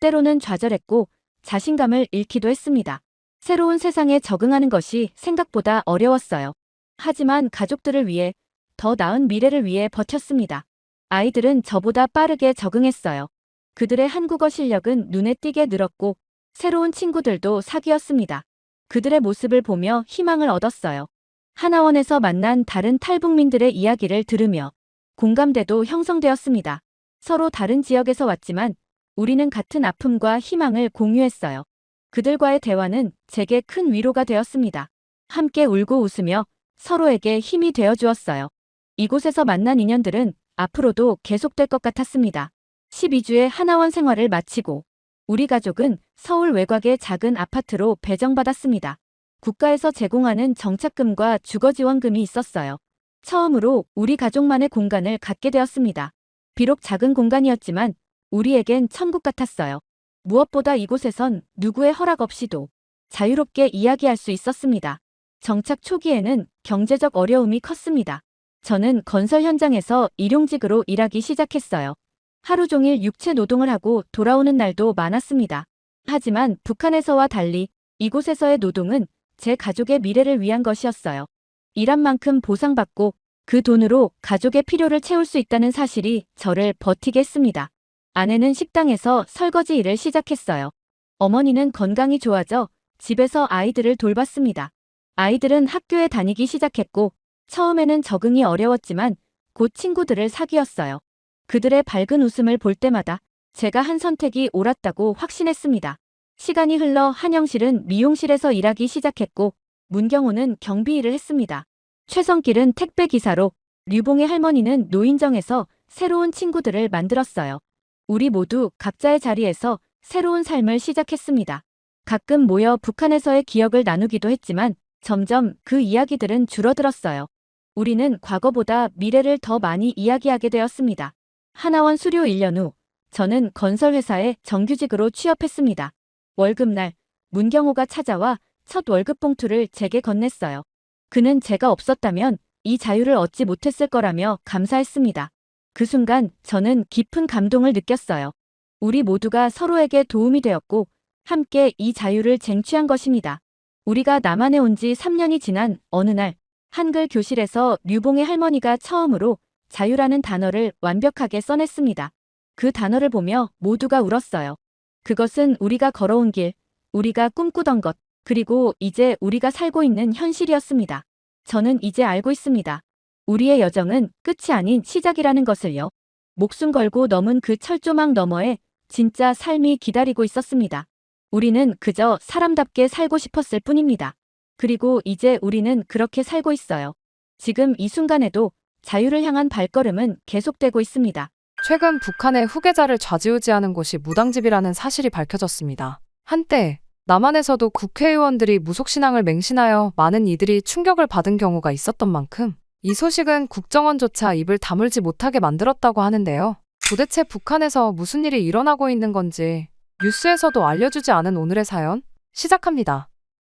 때로는 좌절했고 자신감을 잃기도 했습니다. 새로운 세상에 적응하는 것이 생각보다 어려웠어요. 하지만 가족들을 위해, 더 나은 미래를 위해 버텼습니다. 아이들은 저보다 빠르게 적응했어요. 그들의 한국어 실력은 눈에 띄게 늘었고 새로운 친구들도 사귀었습니다. 그들의 모습을 보며 희망을 얻었어요. 하나원에서 만난 다른 탈북민들의 이야기를 들으며 공감대도 형성되었습니다. 서로 다른 지역에서 왔지만 우리는 같은 아픔과 희망을 공유했어요. 그들과의 대화는 제게 큰 위로가 되었습니다. 함께 울고 웃으며 서로에게 힘이 되어 주었어요. 이곳에서 만난 인연들은 앞으로도 계속될 것 같았습니다. 12주의 하나원 생활을 마치고 우리 가족은 서울 외곽의 작은 아파트로 배정받았습니다. 국가에서 제공하는 정착금과 주거지원금이 있었어요. 처음으로 우리 가족만의 공간을 갖게 되었습니다. 비록 작은 공간이었지만 우리에겐 천국 같았어요. 무엇보다 이곳에선 누구의 허락 없이도 자유롭게 이야기할 수 있었습니다. 정착 초기에는 경제적 어려움이 컸습니다. 저는 건설 현장에서 일용직으로 일하기 시작했어요. 하루 종일 육체 노동을 하고 돌아오는 날도 많았습니다. 하지만 북한에서와 달리 이곳에서의 노동은 제 가족의 미래를 위한 것이었어요. 일한 만큼 보상받고 그 돈으로 가족의 필요를 채울 수 있다는 사실이 저를 버티게 했습니다. 아내는 식당에서 설거지 일을 시작했어요. 어머니는 건강이 좋아져 집에서 아이들을 돌봤습니다. 아이들은 학교에 다니기 시작했고 처음에는 적응이 어려웠지만 곧 친구들을 사귀었어요. 그들의 밝은 웃음을 볼 때마다 제가 한 선택이 옳았다고 확신했습니다. 시간이 흘러 한영실은 미용실에서 일하기 시작했고 문경호는 경비 일을 했습니다. 최성길은 택배기사로, 류봉의 할머니는 노인정에서 새로운 친구들을 만들었어요. 우리 모두 각자의 자리에서 새로운 삶을 시작했습니다. 가끔 모여 북한에서의 기억을 나누기도 했지만 점점 그 이야기들은 줄어들었어요. 우리는 과거보다 미래를 더 많이 이야기하게 되었습니다. 하나원 수료 1년 후 저는 건설회사에 정규직으로 취업했습니다. 월급날 문경호가 찾아와 첫 월급 봉투를 제게 건넸어요. 그는 제가 없었다면 이 자유를 얻지 못했을 거라며 감사했습니다. 그 순간 저는 깊은 감동을 느꼈어요. 우리 모두가 서로에게 도움이 되었고 함께 이 자유를 쟁취한 것입니다. 우리가 남한에 온 지 3년이 지난 어느 날 한글 교실에서 류봉의 할머니가 처음으로 자유라는 단어를 완벽하게 써냈습니다. 그 단어를 보며 모두가 울었어요. 그것은 우리가 걸어온 길, 우리가 꿈꾸던 것, 그리고 이제 우리가 살고 있는 현실이었습니다. 저는 이제 알고 있습니다. 우리의 여정은 끝이 아닌 시작이라는 것을요. 목숨 걸고 넘은 그 철조망 너머에 진짜 삶이 기다리고 있었습니다. 우리는 그저 사람답게 살고 싶었을 뿐입니다. 그리고 이제 우리는 그렇게 살고 있어요. 지금 이 순간에도 자유를 향한 발걸음은 계속되고 있습니다. 최근 북한의 후계자를 좌지우지하는 곳이 무당집이라는 사실이 밝혀졌습니다. 한때 남한에서도 국회의원들이 무속신앙을 맹신하여 많은 이들이 충격을 받은 경우가 있었던 만큼 이 소식은 국정원조차 입을 다물지 못하게 만들었다고 하는데요. 도대체 북한에서 무슨 일이 일어나고 있는 건지 뉴스에서도 알려주지 않은 오늘의 사연 시작합니다.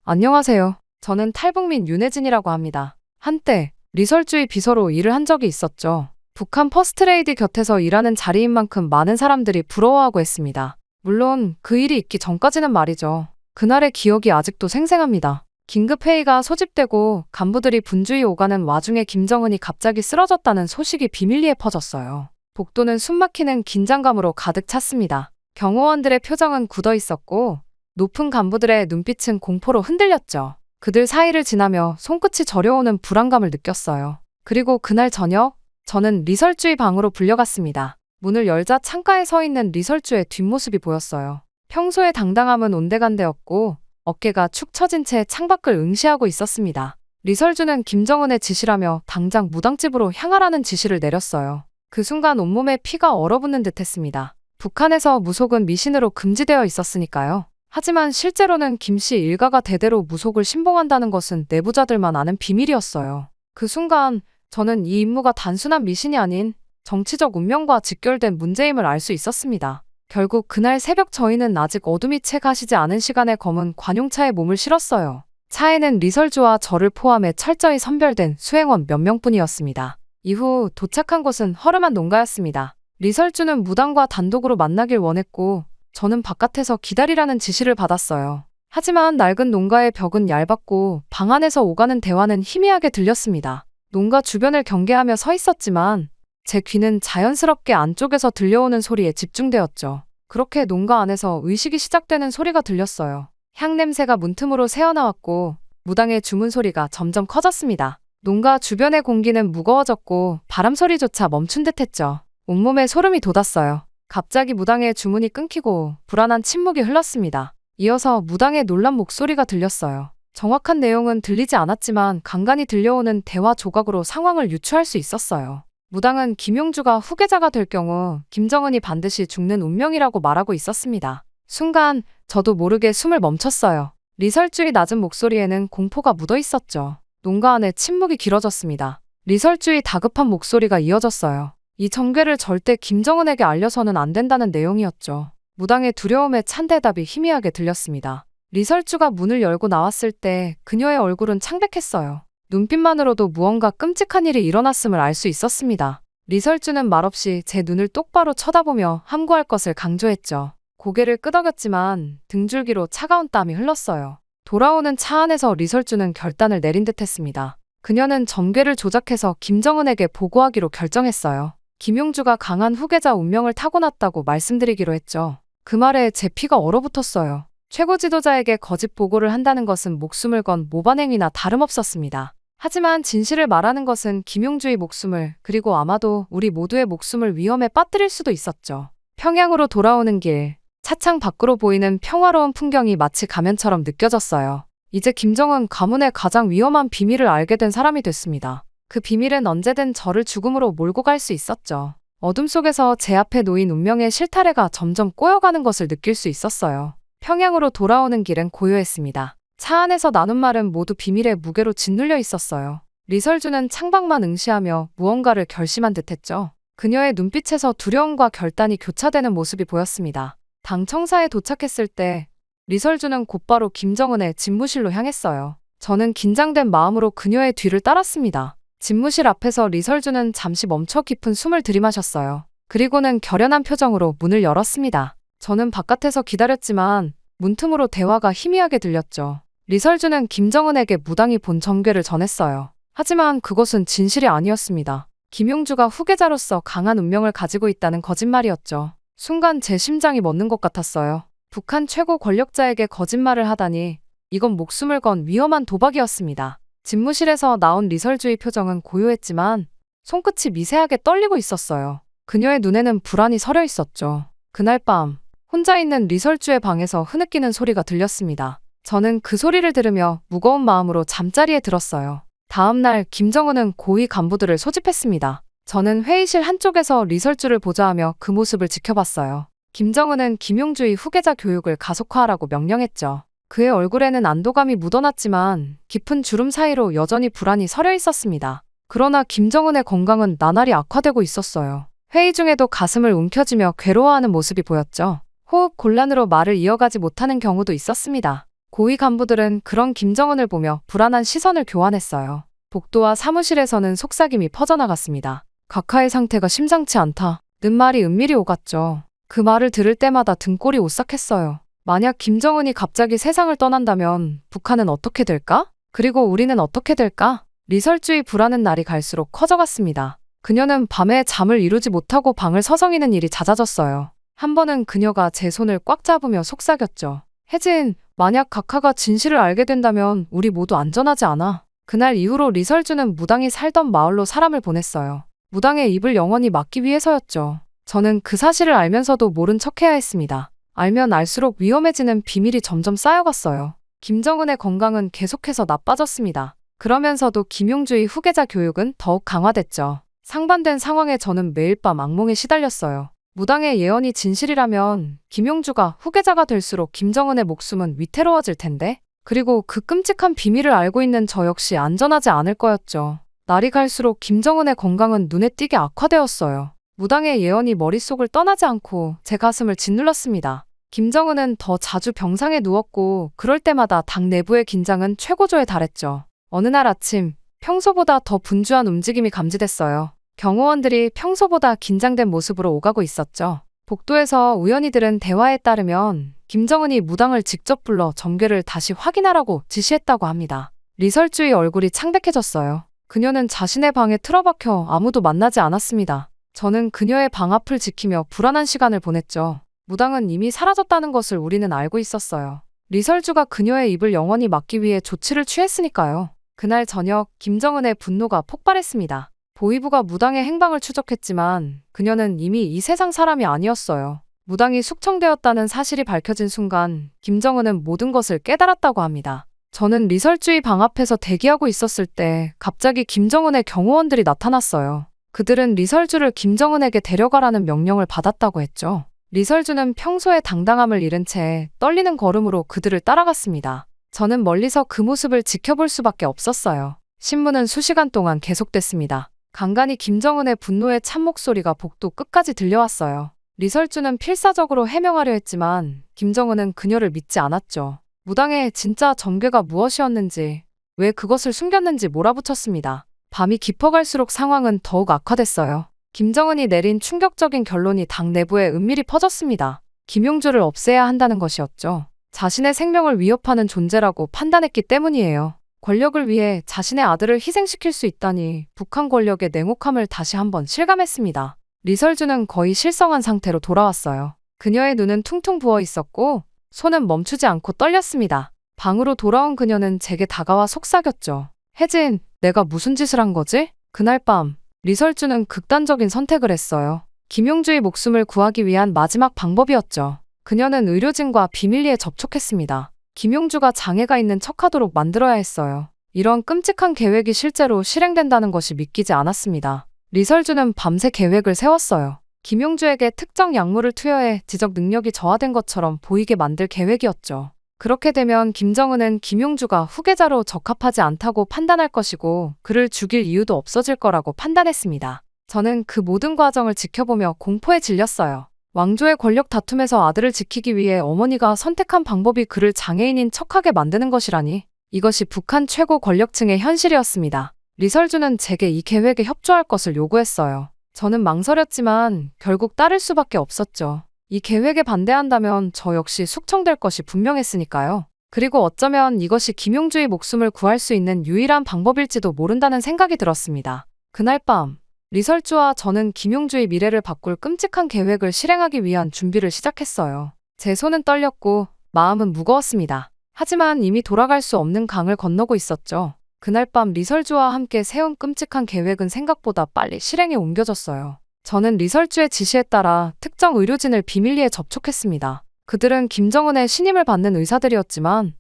안녕하세요. 저는 탈북민 윤혜진이라고 합니다. 한때 리설주의 비서로 일을 한 적이 있었죠. 북한 퍼스트레이디 곁에서 일하는 자리인 만큼 많은 사람들이 부러워하고 했습니다. 물론 그 일이 있기 전까지는 말이죠. 그날의 기억이 아직도 생생합니다. 긴급회의가 소집되고 간부들이 분주히 오가는 와중에 김정은이 갑자기 쓰러졌다는 소식이 비밀리에 퍼졌어요. 복도는 숨막히는 긴장감으로 가득 찼습니다. 경호원들의 표정은 굳어 있었고 높은 간부들의 눈빛은 공포로 흔들렸죠. 그들 사이를 지나며 손끝이 저려오는 불안감을 느꼈어요. 그리고 그날 저녁 저는 리설주의 방으로 불려갔습니다. 문을 열자 창가에 서 있는 리설주의 뒷모습이 보였어요. 평소의 당당함은 온데간데였고 어깨가 축 처진 채 창밖을 응시하고 있었습니다. 리설주는 김정은의 지시라며 당장 무당집으로 향하라는 지시를 내렸어요. 그 순간 온몸에 피가 얼어붙는 듯 했습니다. 북한에서 무속은 미신으로 금지되어 있었으니까요. 하지만 실제로는 김씨 일가가 대대로 무속을 신봉한다는 것은 내부자들만 아는 비밀이었어요. 그 순간 저는 이 임무가 단순한 미신이 아닌 정치적 운명과 직결된 문제임을 알 수 있었습니다. 결국 그날 새벽 저희는 아직 어둠이 채 가시지 않은 시간에 검은 관용차에 몸을 실었어요. 차에는 리설주와 저를 포함해 철저히 선별된 수행원 몇 명뿐이었습니다. 이후 도착한 곳은 허름한 농가였습니다. 리설주는 무당과 단독으로 만나길 원했고 저는 바깥에서 기다리라는 지시를 받았어요. 하지만 낡은 농가의 벽은 얇았고 방 안에서 오가는 대화는 희미하게 들렸습니다. 농가 주변을 경계하며 서 있었지만 제 귀는 자연스럽게 안쪽에서 들려오는 소리에 집중되었죠. 그렇게 농가 안에서 의식이 시작되는 소리가 들렸어요. 향 냄새가 문틈으로 새어나왔고 무당의 주문 소리가 점점 커졌습니다. 농가 주변의 공기는 무거워졌고 바람 소리조차 멈춘 듯했죠. 온몸에 소름이 돋았어요. 갑자기 무당의 주문이 끊기고 불안한 침묵이 흘렀습니다. 이어서 무당의 놀란 목소리가 들렸어요. 정확한 내용은 들리지 않았지만 간간이 들려오는 대화 조각으로 상황을 유추할 수 있었어요. 무당은 김용주가 후계자가 될 경우 김정은이 반드시 죽는 운명이라고 말하고 있었습니다. 순간 저도 모르게 숨을 멈췄어요. 리설주의 낮은 목소리에는 공포가 묻어 있었죠. 농가 안에 침묵이 길어졌습니다. 리설주의 다급한 목소리가 이어졌어요. 이 정계를 절대 김정은에게 알려서는 안 된다는 내용이었죠. 무당의 두려움에 찬 대답이 희미하게 들렸습니다. 리설주가 문을 열고 나왔을 때 그녀의 얼굴은 창백했어요. 눈빛만으로도 무언가 끔찍한 일이 일어났음을 알 수 있었습니다. 리설주는 말없이 제 눈을 똑바로 쳐다보며 함구할 것을 강조했죠. 고개를 끄덕였지만 등줄기로 차가운 땀이 흘렀어요. 돌아오는 차 안에서 리설주는 결단을 내린 듯했습니다. 그녀는 점괘를 조작해서 김정은에게 보고하기로 결정했어요. 김용주가 강한 후계자 운명을 타고났다고 말씀드리기로 했죠. 그 말에 제 피가 얼어붙었어요. 최고 지도자에게 거짓 보고를 한다는 것은 목숨을 건 모반행위나 다름없었습니다. 하지만 진실을 말하는 것은 김용주의 목숨을 그리고 아마도 우리 모두의 목숨을 위험에 빠뜨릴 수도 있었죠. 평양으로 돌아오는 길, 차창 밖으로 보이는 평화로운 풍경이 마치 가면처럼 느껴졌어요. 이제 김정은 가문의 가장 위험한 비밀을 알게 된 사람이 됐습니다. 그 비밀은 언제든 저를 죽음으로 몰고 갈 수 있었죠. 어둠 속에서 제 앞에 놓인 운명의 실타래가 점점 꼬여가는 것을 느낄 수 있었어요. 평양으로 돌아오는 길은 고요했습니다. 차 안에서 나눈 말은 모두 비밀의 무게로 짓눌려 있었어요. 리설주는 창밖만 응시하며 무언가를 결심한 듯했죠. 그녀의 눈빛에서 두려움과 결단이 교차되는 모습이 보였습니다. 당 청사에 도착했을 때 리설주는 곧바로 김정은의 집무실로 향했어요. 저는 긴장된 마음으로 그녀의 뒤를 따랐습니다. 집무실 앞에서 리설주는 잠시 멈춰 깊은 숨을 들이마셨어요. 그리고는 결연한 표정으로 문을 열었습니다. 저는 바깥에서 기다렸지만 문틈으로 대화가 희미하게 들렸죠. 리설주는 김정은에게 무당이 본 점괘를 전했어요. 하지만 그것은 진실이 아니었습니다. 김용주가 후계자로서 강한 운명을 가지고 있다는 거짓말이었죠. 순간 제 심장이 멎는 것 같았어요. 북한 최고 권력자에게 거짓말을 하다니 이건 목숨을 건 위험한 도박이었습니다. 집무실에서 나온 리설주의 표정은 고요했지만 손끝이 미세하게 떨리고 있었어요. 그녀의 눈에는 불안이 서려 있었죠. 그날 밤 혼자 있는 리설주의 방에서 흐느끼는 소리가 들렸습니다. 저는 그 소리를 들으며 무거운 마음으로 잠자리에 들었어요. 다음 날 김정은은 고위 간부들을 소집했습니다. 저는 회의실 한쪽에서 리설주를 보좌하며 그 모습을 지켜봤어요. 김정은은 김용주의 후계자 교육을 가속화하라고 명령했죠. 그의 얼굴에는 안도감이 묻어났지만 깊은 주름 사이로 여전히 불안이 서려 있었습니다. 그러나 김정은의 건강은 나날이 악화되고 있었어요. 회의 중에도 가슴을 움켜쥐며 괴로워하는 모습이 보였죠. 호흡 곤란으로 말을 이어가지 못하는 경우도 있었습니다. 고위 간부들은 그런 김정은을 보며 불안한 시선을 교환했어요. 복도와 사무실에서는 속삭임이 퍼져나갔습니다. 각하의 상태가 심상치 않다. 는 말이 은밀히 오갔죠. 그 말을 들을 때마다 등골이 오싹했어요. 만약 김정은이 갑자기 세상을 떠난다면 북한은 어떻게 될까? 그리고 우리는 어떻게 될까? 리설주의 불안은 날이 갈수록 커져갔습니다. 그녀는 밤에 잠을 이루지 못하고 방을 서성이는 일이 잦아졌어요. 한 번은 그녀가 제 손을 꽉 잡으며 속삭였죠. 혜진, 만약 각하가 진실을 알게 된다면 우리 모두 안전하지 않아. 그날 이후로 리설주는 무당이 살던 마을로 사람을 보냈어요. 무당의 입을 영원히 막기 위해서였죠. 저는 그 사실을 알면서도 모른 척해야 했습니다. 알면 알수록 위험해지는 비밀이 점점 쌓여갔어요. 김정은의 건강은 계속해서 나빠졌습니다. 그러면서도 김용주의 후계자 교육은 더욱 강화됐죠. 상반된 상황에 저는 매일 밤 악몽에 시달렸어요. 무당의 예언이 진실이라면 김용주가 후계자가 될수록 김정은의 목숨은 위태로워질 텐데, 그리고 그 끔찍한 비밀을 알고 있는 저 역시 안전하지 않을 거였죠. 날이 갈수록 김정은의 건강은 눈에 띄게 악화되었어요. 무당의 예언이 머릿속을 떠나지 않고 제 가슴을 짓눌렀습니다. 김정은은 더 자주 병상에 누웠고 그럴 때마다 당 내부의 긴장은 최고조에 달했죠. 어느 날 아침 평소보다 더 분주한 움직임이 감지됐어요. 경호원들이 평소보다 긴장된 모습으로 오가고 있었죠. 복도에서 우연히 들은 대화에 따르면 김정은이 무당을 직접 불러 점괘를 다시 확인하라고 지시했다고 합니다. 리설주의 얼굴이 창백해졌어요. 그녀는 자신의 방에 틀어박혀 아무도 만나지 않았습니다. 저는 그녀의 방 앞을 지키며 불안한 시간을 보냈죠. 무당은 이미 사라졌다는 것을 우리는 알고 있었어요. 리설주가 그녀의 입을 영원히 막기 위해 조치를 취했으니까요. 그날 저녁 김정은의 분노가 폭발했습니다. 보위부가 무당의 행방을 추적했지만 그녀는 이미 이 세상 사람이 아니었어요. 무당이 숙청되었다는 사실이 밝혀진 순간 김정은은 모든 것을 깨달았다고 합니다. 저는 리설주의 방 앞에서 대기하고 있었을 때 갑자기 김정은의 경호원들이 나타났어요. 그들은 리설주를 김정은에게 데려가라는 명령을 받았다고 했죠. 리설주는 평소의 당당함을 잃은 채 떨리는 걸음으로 그들을 따라갔습니다. 저는 멀리서 그 모습을 지켜볼 수밖에 없었어요. 신문은 수시간 동안 계속됐습니다. 간간히 김정은의 분노의 찬목소리가 복도 끝까지 들려왔어요. 리설주는 필사적으로 해명하려 했지만 김정은은 그녀를 믿지 않았죠. 무당의 진짜 점괘가 무엇이었는지, 왜 그것을 숨겼는지 몰아붙였습니다. 밤이 깊어갈수록 상황은 더욱 악화됐어요. 김정은이 내린 충격적인 결론이 당 내부에 은밀히 퍼졌습니다. 김용주를 없애야 한다는 것이었죠. 자신의 생명을 위협하는 존재라고 판단했기 때문이에요. 권력을 위해 자신의 아들을 희생시킬 수 있다니 북한 권력의 냉혹함을 다시 한번 실감했습니다. 리설주는 거의 실성한 상태로 돌아왔어요. 그녀의 눈은 퉁퉁 부어 있었고 손은 멈추지 않고 떨렸습니다. 방으로 돌아온 그녀는 제게 다가와 속삭였죠. 혜진, 내가 무슨 짓을 한 거지? 그날 밤 리설주는 극단적인 선택을 했어요. 김용주의 목숨을 구하기 위한 마지막 방법이었죠. 그녀는 의료진과 비밀리에 접촉했습니다. 김용주가 장애가 있는 척하도록 만들어야 했어요. 이런 끔찍한 계획이 실제로 실행된다는 것이 믿기지 않았습니다. 리설주는 밤새 계획을 세웠어요. 김용주에게 특정 약물을 투여해 지적 능력이 저하된 것처럼 보이게 만들 계획이었죠. 그렇게 되면 김정은은 김용주가 후계자로 적합하지 않다고 판단할 것이고 그를 죽일 이유도 없어질 거라고 판단했습니다. 저는 그 모든 과정을 지켜보며 공포에 질렸어요. 왕조의 권력 다툼에서 아들을 지키기 위해 어머니가 선택한 방법이 그를 장애인인 척하게 만드는 것이라니, 이것이 북한 최고 권력층의 현실이었습니다. 리설주는 제게 이 계획에 협조할 것을 요구했어요. 저는 망설였지만 결국 따를 수밖에 없었죠. 이 계획에 반대한다면 저 역시 숙청될 것이 분명했으니까요. 그리고 어쩌면 이것이 김용주의 목숨을 구할 수 있는 유일한 방법일지도 모른다는 생각이 들었습니다. 그날 밤 리설주와 저는 김용주의 미래를 바꿀 끔찍한 계획을 실행하기 위한 준비를 시작했어요. 제 손은 떨렸고 마음은 무거웠습니다. 하지만 이미 돌아갈 수 없는 강을 건너고 있었죠. 그날 밤 리설주와 함께 세운 끔찍한 계획은 생각보다 빨리 실행에 옮겨졌어요. 저는 리설주의 지시에 따라 특정 의료진을 비밀리에 접촉했습니다. 그들은 김정은의 신임을 받는 의사들이었지만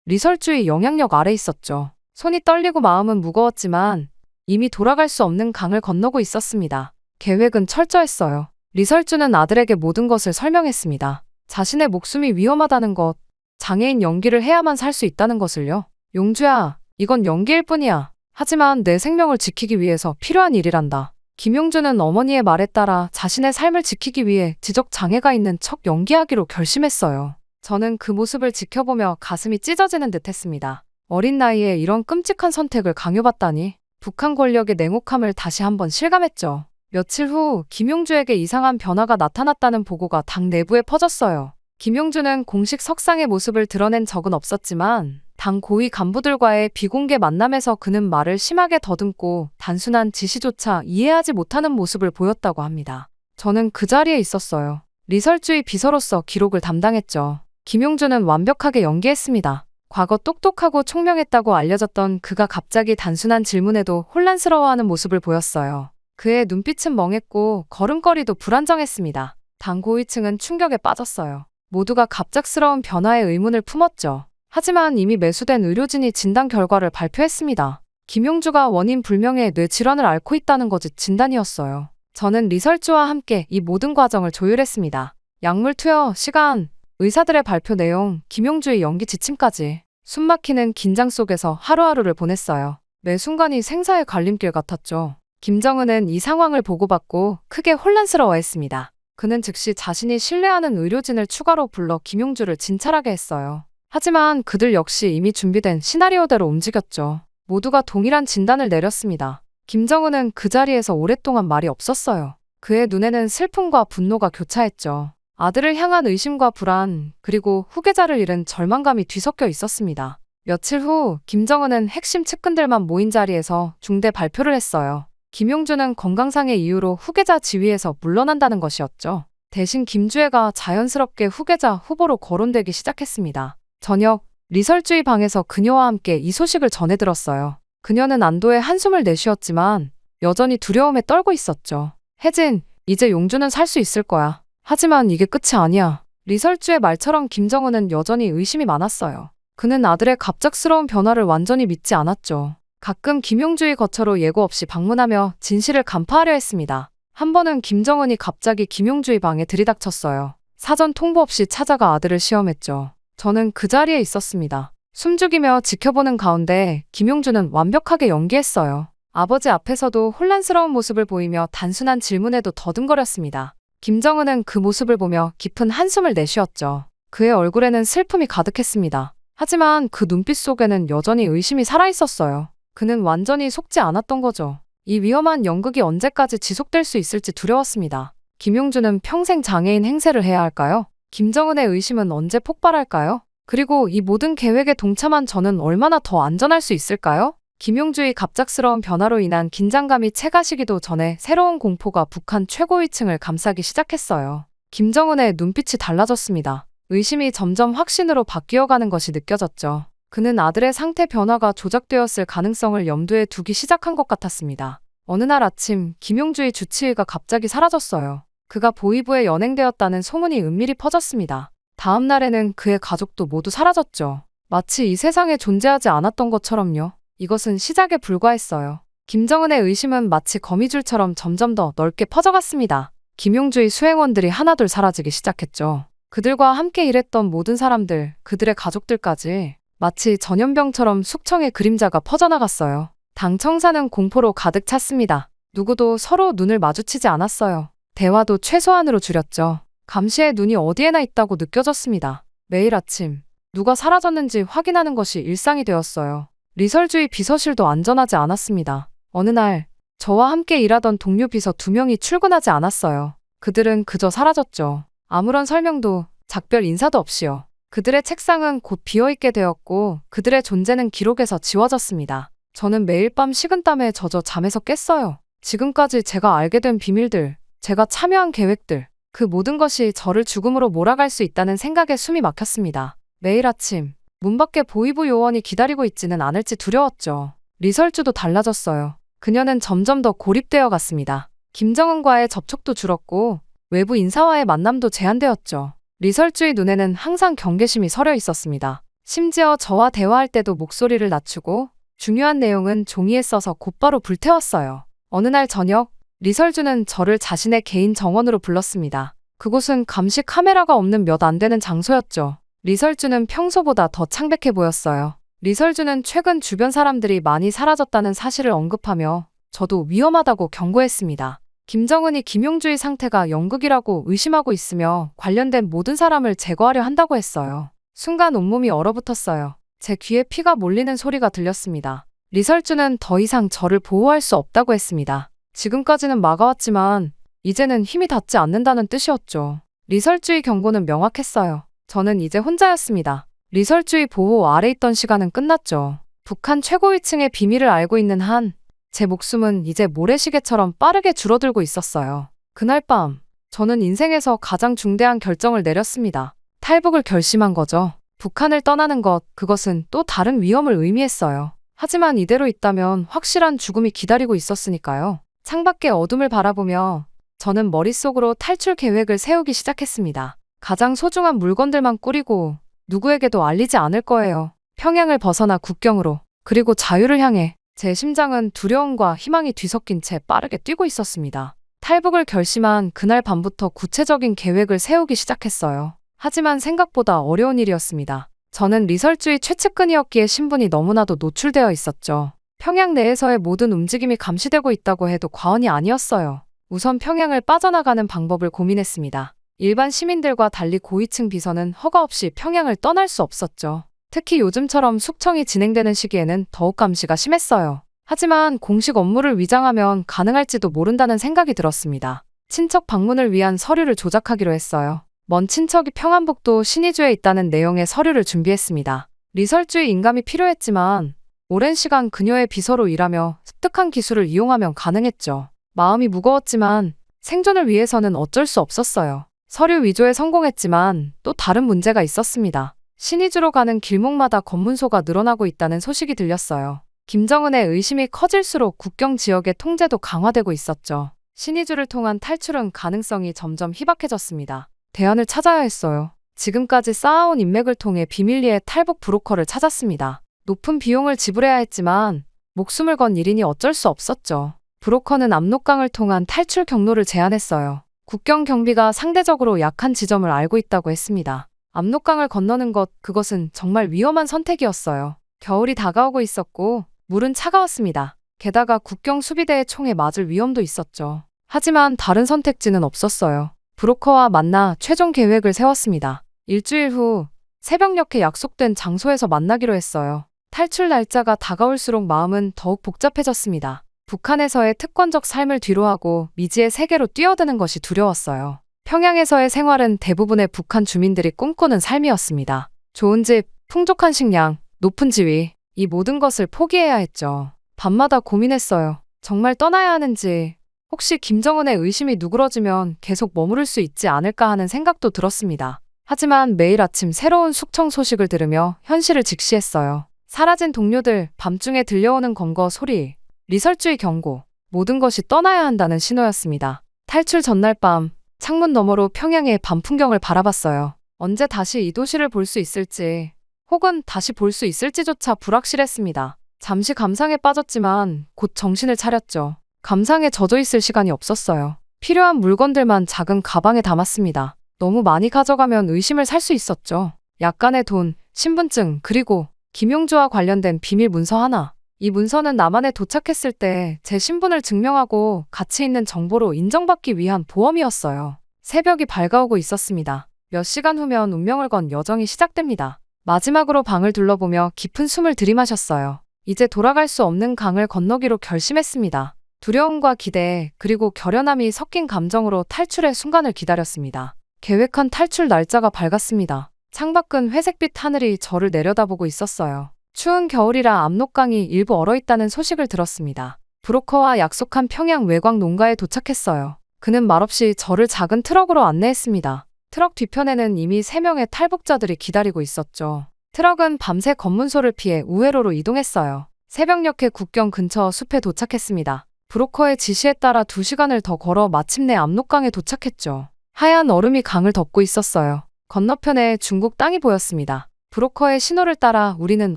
리설주의 영향력 아래 있었죠. 손이 떨리고 마음은 무거웠지만 이미 돌아갈 수 없는 강을 건너고 있었습니다. 계획은 철저했어요. 리설주는 아들에게 모든 것을 설명했습니다. 자신의 목숨이 위험하다는 것, 장애인 연기를 해야만 살 수 있다는 것을요. 용주야, 이건 연기일 뿐이야. 하지만 내 생명을 지키기 위해서 필요한 일이란다. 김용주는 어머니의 말에 따라 자신의 삶을 지키기 위해 지적 장애가 있는 척 연기하기로 결심했어요. 저는 그 모습을 지켜보며 가슴이 찢어지는 듯했습니다. 어린 나이에 이런 끔찍한 선택을 강요받다니 북한 권력의 냉혹함을 다시 한번 실감했죠. 며칠 후 김용주에게 이상한 변화가 나타났다는 보고가 당 내부에 퍼졌어요. 김용주는 공식 석상의 모습을 드러낸 적은 없었지만 당 고위 간부들과의 비공개 만남에서 그는 말을 심하게 더듬고 단순한 지시조차 이해하지 못하는 모습을 보였다고 합니다. 저는 그 자리에 있었어요. 리설주의 비서로서 기록을 담당했죠. 김용주는 완벽하게 연기했습니다. 과거 똑똑하고 총명했다고 알려졌던 그가 갑자기 단순한 질문에도 혼란스러워하는 모습을 보였어요. 그의 눈빛은 멍했고 걸음걸이도 불안정했습니다. 당 고위층은 충격에 빠졌어요. 모두가 갑작스러운 변화에 의문을 품었죠. 하지만 이미 매수된 의료진이 진단 결과를 발표했습니다. 김용주가 원인 불명의 뇌 질환을 앓고 있다는 것이 진단이었어요. 저는 리설주와 함께 이 모든 과정을 조율했습니다. 약물 투여, 시간, 의사들의 발표 내용, 김용주의 연기 지침까지. 숨막히는 긴장 속에서 하루하루를 보냈어요. 매 순간이 생사의 갈림길 같았죠. 김정은은 이 상황을 보고받고 크게 혼란스러워했습니다. 그는 즉시 자신이 신뢰하는 의료진을 추가로 불러 김용주를 진찰하게 했어요. 하지만 그들 역시 이미 준비된 시나리오대로 움직였죠. 모두가 동일한 진단을 내렸습니다. 김정은은 그 자리에서 오랫동안 말이 없었어요. 그의 눈에는 슬픔과 분노가 교차했죠. 아들을 향한 의심과 불안, 그리고 후계자를 잃은 절망감이 뒤섞여 있었습니다. 며칠 후 김정은은 핵심 측근들만 모인 자리에서 중대 발표를 했어요. 김용주는 건강상의 이유로 후계자 지위에서 물러난다는 것이었죠. 대신 김주애가 자연스럽게 후계자 후보로 거론되기 시작했습니다. 저녁, 리설주의 방에서 그녀와 함께 이 소식을 전해 들었어요. 그녀는 안도의 한숨을 내쉬었지만 여전히 두려움에 떨고 있었죠. 혜진, 이제 용주는 살 수 있을 거야. 하지만 이게 끝이 아니야. 리설주의 말처럼 김정은은 여전히 의심이 많았어요. 그는 아들의 갑작스러운 변화를 완전히 믿지 않았죠. 가끔 김용주의 거처로 예고 없이 방문하며 진실을 간파하려 했습니다. 한 번은 김정은이 갑자기 김용주의 방에 들이닥쳤어요. 사전 통보 없이 찾아가 아들을 시험했죠. 저는 그 자리에 있었습니다. 숨죽이며 지켜보는 가운데 김용주는 완벽하게 연기했어요. 아버지 앞에서도 혼란스러운 모습을 보이며 단순한 질문에도 더듬거렸습니다. 김정은은 그 모습을 보며 깊은 한숨을 내쉬었죠. 그의 얼굴에는 슬픔이 가득했습니다. 하지만 그 눈빛 속에는 여전히 의심이 살아있었어요. 그는 완전히 속지 않았던 거죠. 이 위험한 연극이 언제까지 지속될 수 있을지 두려웠습니다. 김용주는 평생 장애인 행세를 해야 할까요? 김정은의 의심은 언제 폭발할까요? 그리고 이 모든 계획에 동참한 저는 얼마나 더 안전할 수 있을까요? 김용주의 갑작스러운 변화로 인한 긴장감이 채가시기도 전에 새로운 공포가 북한 최고위층을 감싸기 시작했어요. 김정은의 눈빛이 달라졌습니다. 의심이 점점 확신으로 바뀌어가는 것이 느껴졌죠. 그는 아들의 상태 변화가 조작되었을 가능성을 염두에 두기 시작한 것 같았습니다. 어느 날 아침 김용주의 주치의가 갑자기 사라졌어요. 그가 보위부에 연행되었다는 소문이 은밀히 퍼졌습니다. 다음 날에는 그의 가족도 모두 사라졌죠. 마치 이 세상에 존재하지 않았던 것처럼요. 이것은 시작에 불과했어요. 김정은의 의심은 마치 거미줄처럼 점점 더 넓게 퍼져갔습니다. 김용주의 수행원들이 하나둘 사라지기 시작했죠. 그들과 함께 일했던 모든 사람들, 그들의 가족들까지 마치 전염병처럼 숙청의 그림자가 퍼져나갔어요. 당 청사는 공포로 가득 찼습니다. 누구도 서로 눈을 마주치지 않았어요. 대화도 최소한으로 줄였죠. 감시의 눈이 어디에나 있다고 느껴졌습니다. 매일 아침 누가 사라졌는지 확인하는 것이 일상이 되었어요. 리설주의 비서실도 안전하지 않았습니다. 어느 날 저와 함께 일하던 동료 비서 2명이 출근하지 않았어요. 그들은 그저 사라졌죠. 아무런 설명도 작별 인사도 없이요. 그들의 책상은 곧 비어있게 되었고 그들의 존재는 기록에서 지워졌습니다. 저는 매일 밤 식은땀에 젖어 잠에서 깼어요. 지금까지 제가 알게 된 비밀들, 제가 참여한 계획들, 그 모든 것이 저를 죽음으로 몰아갈 수 있다는 생각에 숨이 막혔습니다. 매일 아침 문 밖에 보위부 요원이 기다리고 있지는 않을지 두려웠죠. 리설주도 달라졌어요. 그녀는 점점 더 고립되어 갔습니다. 김정은과의 접촉도 줄었고 외부 인사와의 만남도 제한되었죠. 리설주의 눈에는 항상 경계심이 서려 있었습니다. 심지어 저와 대화할 때도 목소리를 낮추고 중요한 내용은 종이에 써서 곧바로 불태웠어요. 어느 날 저녁, 리설주는 저를 자신의 개인 정원으로 불렀습니다. 그곳은 감시 카메라가 없는 몇 안 되는 장소였죠. 리설주는 평소보다 더 창백해 보였어요. 리설주는 최근 주변 사람들이 많이 사라졌다는 사실을 언급하며 저도 위험하다고 경고했습니다. 김정은이 김용주의 상태가 연극이라고 의심하고 있으며 관련된 모든 사람을 제거하려 한다고 했어요. 순간 온몸이 얼어붙었어요. 제 귀에 피가 몰리는 소리가 들렸습니다. 리설주는 더 이상 저를 보호할 수 없다고 했습니다. 지금까지는 막아왔지만 이제는 힘이 닿지 않는다는 뜻이었죠. 리설주의 경고는 명확했어요. 저는 이제 혼자였습니다. 리설주의 보호 아래 있던 시간은 끝났죠. 북한 최고위층의 비밀을 알고 있는 한 제 목숨은 이제 모래시계처럼 빠르게 줄어들고 있었어요. 그날 밤, 저는 인생에서 가장 중대한 결정을 내렸습니다. 탈북을 결심한 거죠. 북한을 떠나는 것, 그것은 또 다른 위험을 의미했어요. 하지만 이대로 있다면 확실한 죽음이 기다리고 있었으니까요. 창밖의 어둠을 바라보며 저는 머릿속으로 탈출 계획을 세우기 시작했습니다. 가장 소중한 물건들만 꾸리고 누구에게도 알리지 않을 거예요. 평양을 벗어나 국경으로, 그리고 자유를 향해. 제 심장은 두려움과 희망이 뒤섞인 채 빠르게 뛰고 있었습니다. 탈북을 결심한 그날 밤부터 구체적인 계획을 세우기 시작했어요. 하지만 생각보다 어려운 일이었습니다. 저는 리설주의 최측근이었기에 신분이 너무나도 노출되어 있었죠. 평양 내에서의 모든 움직임이 감시되고 있다고 해도 과언이 아니었어요. 우선 평양을 빠져나가는 방법을 고민했습니다. 일반 시민들과 달리 고위층 비서는 허가 없이 평양을 떠날 수 없었죠. 특히 요즘처럼 숙청이 진행되는 시기에는 더욱 감시가 심했어요. 하지만 공식 업무를 위장하면 가능할지도 모른다는 생각이 들었습니다. 친척 방문을 위한 서류를 조작하기로 했어요. 먼 친척이 평안북도 신의주에 있다는 내용의 서류를 준비했습니다. 리설주의 인감이 필요했지만 오랜 시간 그녀의 비서로 일하며 습득한 기술을 이용하면 가능했죠. 마음이 무거웠지만 생존을 위해서는 어쩔 수 없었어요. 서류 위조에 성공했지만 또 다른 문제가 있었습니다. 신의주로 가는 길목마다 검문소가 늘어나고 있다는 소식이 들렸어요. 김정은의 의심이 커질수록 국경 지역의 통제도 강화되고 있었죠. 신의주를 통한 탈출은 가능성이 점점 희박해졌습니다. 대안을 찾아야 했어요. 지금까지 쌓아온 인맥을 통해 비밀리에 탈북 브로커를 찾았습니다. 높은 비용을 지불해야 했지만 목숨을 건 일이니 어쩔 수 없었죠. 브로커는 압록강을 통한 탈출 경로를 제안했어요. 국경 경비가 상대적으로 약한 지점을 알고 있다고 했습니다. 압록강을 건너는 것, 그것은 정말 위험한 선택이었어요. 겨울이 다가오고 있었고 물은 차가웠습니다. 게다가 국경 수비대의 총에 맞을 위험도 있었죠. 하지만 다른 선택지는 없었어요. 브로커와 만나 최종 계획을 세웠습니다. 일주일 후 새벽녘에 약속된 장소에서 만나기로 했어요. 탈출 날짜가 다가올수록 마음은 더욱 복잡해졌습니다. 북한에서의 특권적 삶을 뒤로하고 미지의 세계로 뛰어드는 것이 두려웠어요. 평양에서의 생활은 대부분의 북한 주민들이 꿈꾸는 삶이었습니다. 좋은 집, 풍족한 식량, 높은 지위, 이 모든 것을 포기해야 했죠. 밤마다 고민했어요. 정말 떠나야 하는지, 혹시 김정은의 의심이 누그러지면 계속 머무를 수 있지 않을까 하는 생각도 들었습니다. 하지만 매일 아침 새로운 숙청 소식을 들으며 현실을 직시했어요. 사라진 동료들, 밤중에 들려오는 검거 소리, 리설주의 경고, 모든 것이 떠나야 한다는 신호였습니다. 탈출 전날 밤, 창문 너머로 평양의 밤 풍경을 바라봤어요. 언제 다시 이 도시를 볼 수 있을지, 혹은 다시 볼 수 있을지조차 불확실했습니다. 잠시 감상에 빠졌지만 곧 정신을 차렸죠. 감상에 젖어 있을 시간이 없었어요. 필요한 물건들만 작은 가방에 담았습니다. 너무 많이 가져가면 의심을 살 수 있었죠. 약간의 돈, 신분증, 그리고 김용주와 관련된 비밀 문서 하나. 이 문서는 남한에 도착했을 때 제 신분을 증명하고 가치 있는 정보로 인정받기 위한 보험이었어요. 새벽이 밝아오고 있었습니다. 몇 시간 후면 운명을 건 여정이 시작됩니다. 마지막으로 방을 둘러보며 깊은 숨을 들이마셨어요. 이제 돌아갈 수 없는 강을 건너기로 결심했습니다. 두려움과 기대, 그리고 결연함이 섞인 감정으로 탈출의 순간을 기다렸습니다. 계획한 탈출 날짜가 밝았습니다. 창밖은 회색빛 하늘이 저를 내려다보고 있었어요. 추운 겨울이라 압록강이 일부 얼어있다는 소식을 들었습니다. 브로커와 약속한 평양 외곽 농가에 도착했어요. 그는 말없이 저를 작은 트럭으로 안내했습니다. 트럭 뒤편에는 이미 3명의 탈북자들이 기다리고 있었죠. 트럭은 밤새 검문소를 피해 우회로로 이동했어요. 새벽녘에 국경 근처 숲에 도착했습니다. 브로커의 지시에 따라 2시간을 더 걸어 마침내 압록강에 도착했죠. 하얀 얼음이 강을 덮고 있었어요. 건너편에 중국 땅이 보였습니다. 브로커의 신호를 따라 우리는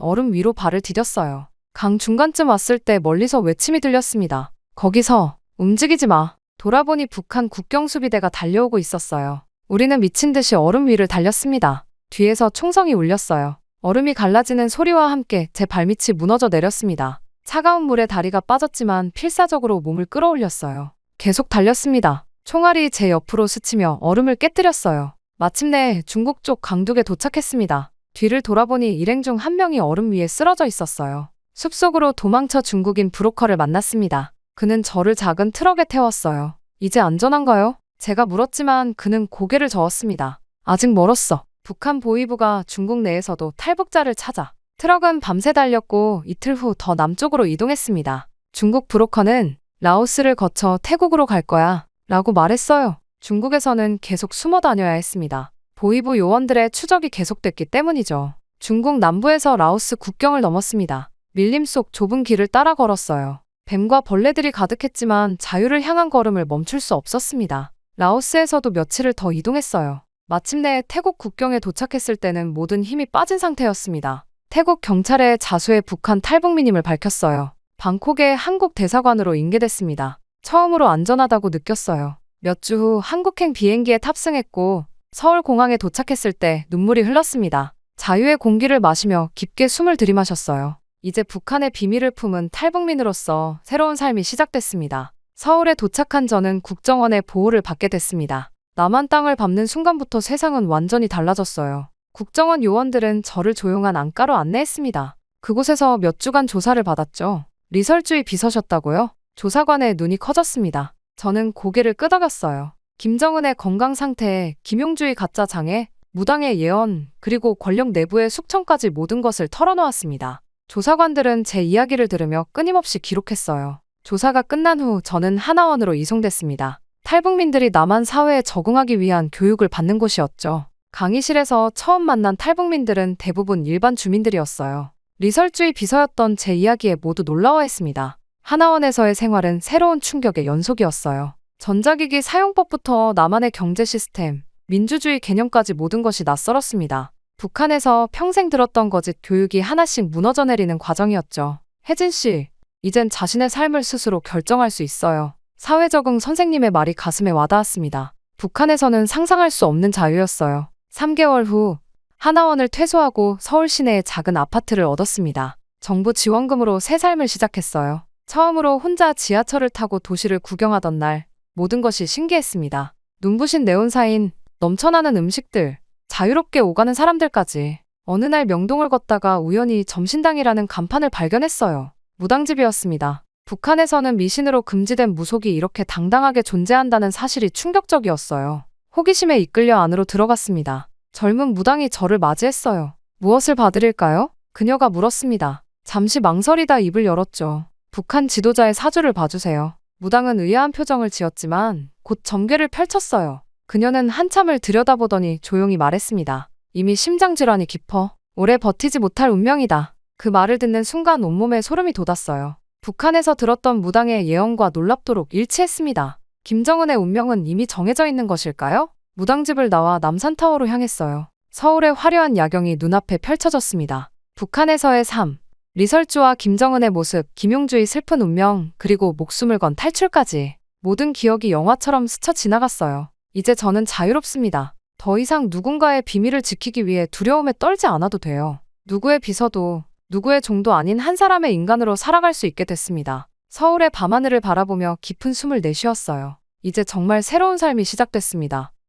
얼음 위로 발을 디뎠어요. 강 중간쯤 왔을 때 멀리서 외침이 들렸습니다. 거기서 움직이지 마. 돌아보니 북한 국경수비대가 달려오고 있었어요. 우리는 미친 듯이 얼음 위를 달렸습니다. 뒤에서 총성이 울렸어요. 얼음이 갈라지는 소리와 함께 제 발밑이 무너져 내렸습니다. 차가운 물에 다리가 빠졌지만 필사적으로 몸을 끌어올렸어요. 계속 달렸습니다. 총알이 제 옆으로 스치며 얼음을 깨뜨렸어요. 마침내 중국 쪽 강둑에 도착했습니다. 뒤를 돌아보니 일행 중 한 명이 얼음 위에 쓰러져 있었어요. 숲속으로 도망쳐 중국인 브로커를 만났습니다. 그는 저를 작은 트럭에 태웠어요. 이제 안전한가요? 제가 물었지만 그는 고개를 저었습니다. 아직 멀었어. 북한 보위부가 중국 내에서도 탈북자를 찾아 트럭은 밤새 달렸고 이틀 후 더 남쪽으로 이동했습니다. 중국 브로커는 라오스를 거쳐 태국으로 갈 거야 라고 말했어요. 중국에서는 계속 숨어 다녀야 했습니다. 보위부 요원들의 추적이 계속됐기 때문이죠. 중국 남부에서 라오스 국경을 넘었습니다. 밀림 속 좁은 길을 따라 걸었어요. 뱀과 벌레들이 가득했지만 자유를 향한 걸음을 멈출 수 없었습니다. 라오스에서도 며칠을 더 이동했어요. 마침내 태국 국경에 도착했을 때는 모든 힘이 빠진 상태였습니다. 태국 경찰의 자수의 북한 탈북민임을 밝혔어요. 방콕의 한국 대사관으로 인계됐습니다. 처음으로 안전하다고 느꼈어요. 몇 주 후 한국행 비행기에 탑승했고 서울 공항에 도착했을 때 눈물이 흘렀습니다. 자유의 공기를 마시며 깊게 숨을 들이마셨어요. 이제 북한의 비밀을 품은 탈북민으로서 새로운 삶이 시작됐습니다. 서울에 도착한 저는 국정원의 보호를 받게 됐습니다. 남한 땅을 밟는 순간부터 세상은 완전히 달라졌어요. 국정원 요원들은 저를 조용한 안가로 안내했습니다. 그곳에서 몇 주간 조사를 받았죠. 리설주의 비서셨다고요? 조사관의 눈이 커졌습니다. 저는 고개를 끄덕였어요. 김정은의 건강 상태, 김용주의 가짜 장애, 무당의 예언, 그리고 권력 내부의 숙청까지 모든 것을 털어놓았습니다. 조사관들은 제 이야기를 들으며 끊임없이 기록했어요. 조사가 끝난 후 저는 하나원으로 이송됐습니다. 탈북민들이 남한 사회에 적응하기 위한 교육을 받는 곳이었죠. 강의실에서 처음 만난 탈북민들은 대부분 일반 주민들이었어요. 리설주의 비서였던 제 이야기에 모두 놀라워했습니다. 하나원에서의 생활은 새로운 충격의 연속이었어요. 전자기기 사용법부터 남한의 경제 시스템, 민주주의 개념까지 모든 것이 낯설었습니다. 북한에서 평생 들었던 거짓 교육이 하나씩 무너져 내리는 과정이었죠. 혜진 씨, 이젠 자신의 삶을 스스로 결정할 수 있어요. 사회 적응 선생님의 말이 가슴에 와닿았습니다. 북한에서는 상상할 수 없는 자유였어요. 3개월 후 하나원을 퇴소하고 서울 시내의 작은 아파트를 얻었습니다. 정부 지원금으로 새 삶을 시작했어요. 처음으로 혼자 지하철을 타고 도시를 구경하던 날 모든 것이 신기했습니다. 눈부신 네온사인, 넘쳐나는 음식들, 자유롭게 오가는 사람들까지. 어느 날 명동을 걷다가 우연히 점심당이라는 간판을 발견했어요. 무당집이었습니다. 북한에서는 미신으로 금지된 무속이 이렇게 당당하게 존재한다는 사실이 충격적이었어요. 호기심에 이끌려 안으로 들어갔습니다. 젊은 무당이 저를 맞이했어요. 무엇을 봐드릴까요? 그녀가 물었습니다. 잠시 망설이다 입을 열었죠. 북한 지도자의 사주를 봐주세요. 무당은 의아한 표정을 지었지만 곧 점괘를 펼쳤어요. 그녀는 한참을 들여다보더니 조용히 말했습니다. 이미 심장질환이 깊어. 오래 버티지 못할 운명이다. 그 말을 듣는 순간 온몸에 소름이 돋았어요. 북한에서 들었던 무당의 예언과 놀랍도록 일치했습니다. 김정은의 운명은 이미 정해져 있는 것일까요? 무당집을 나와 남산타워로 향했어요. 서울의 화려한 야경이 눈앞에 펼쳐졌습니다. 북한에서의 삶, 리설주와 김정은의 모습, 김용주의 슬픈 운명, 그리고 목숨을 건 탈출까지. 모든 기억이 영화처럼 스쳐 지나갔어요. 이제 저는 자유롭습니다. 더 이상 누군가의 비밀을 지키기 위해 두려움에 떨지 않아도 돼요. 누구의 비서도, 누구의 종도 아닌 한 사람의 인간으로 살아갈 수 있게 됐습니다. 서울의 밤하늘을 바라보며 깊은 숨을 내쉬었어요. 이제 정말 새로운 삶이 시작됐습니다.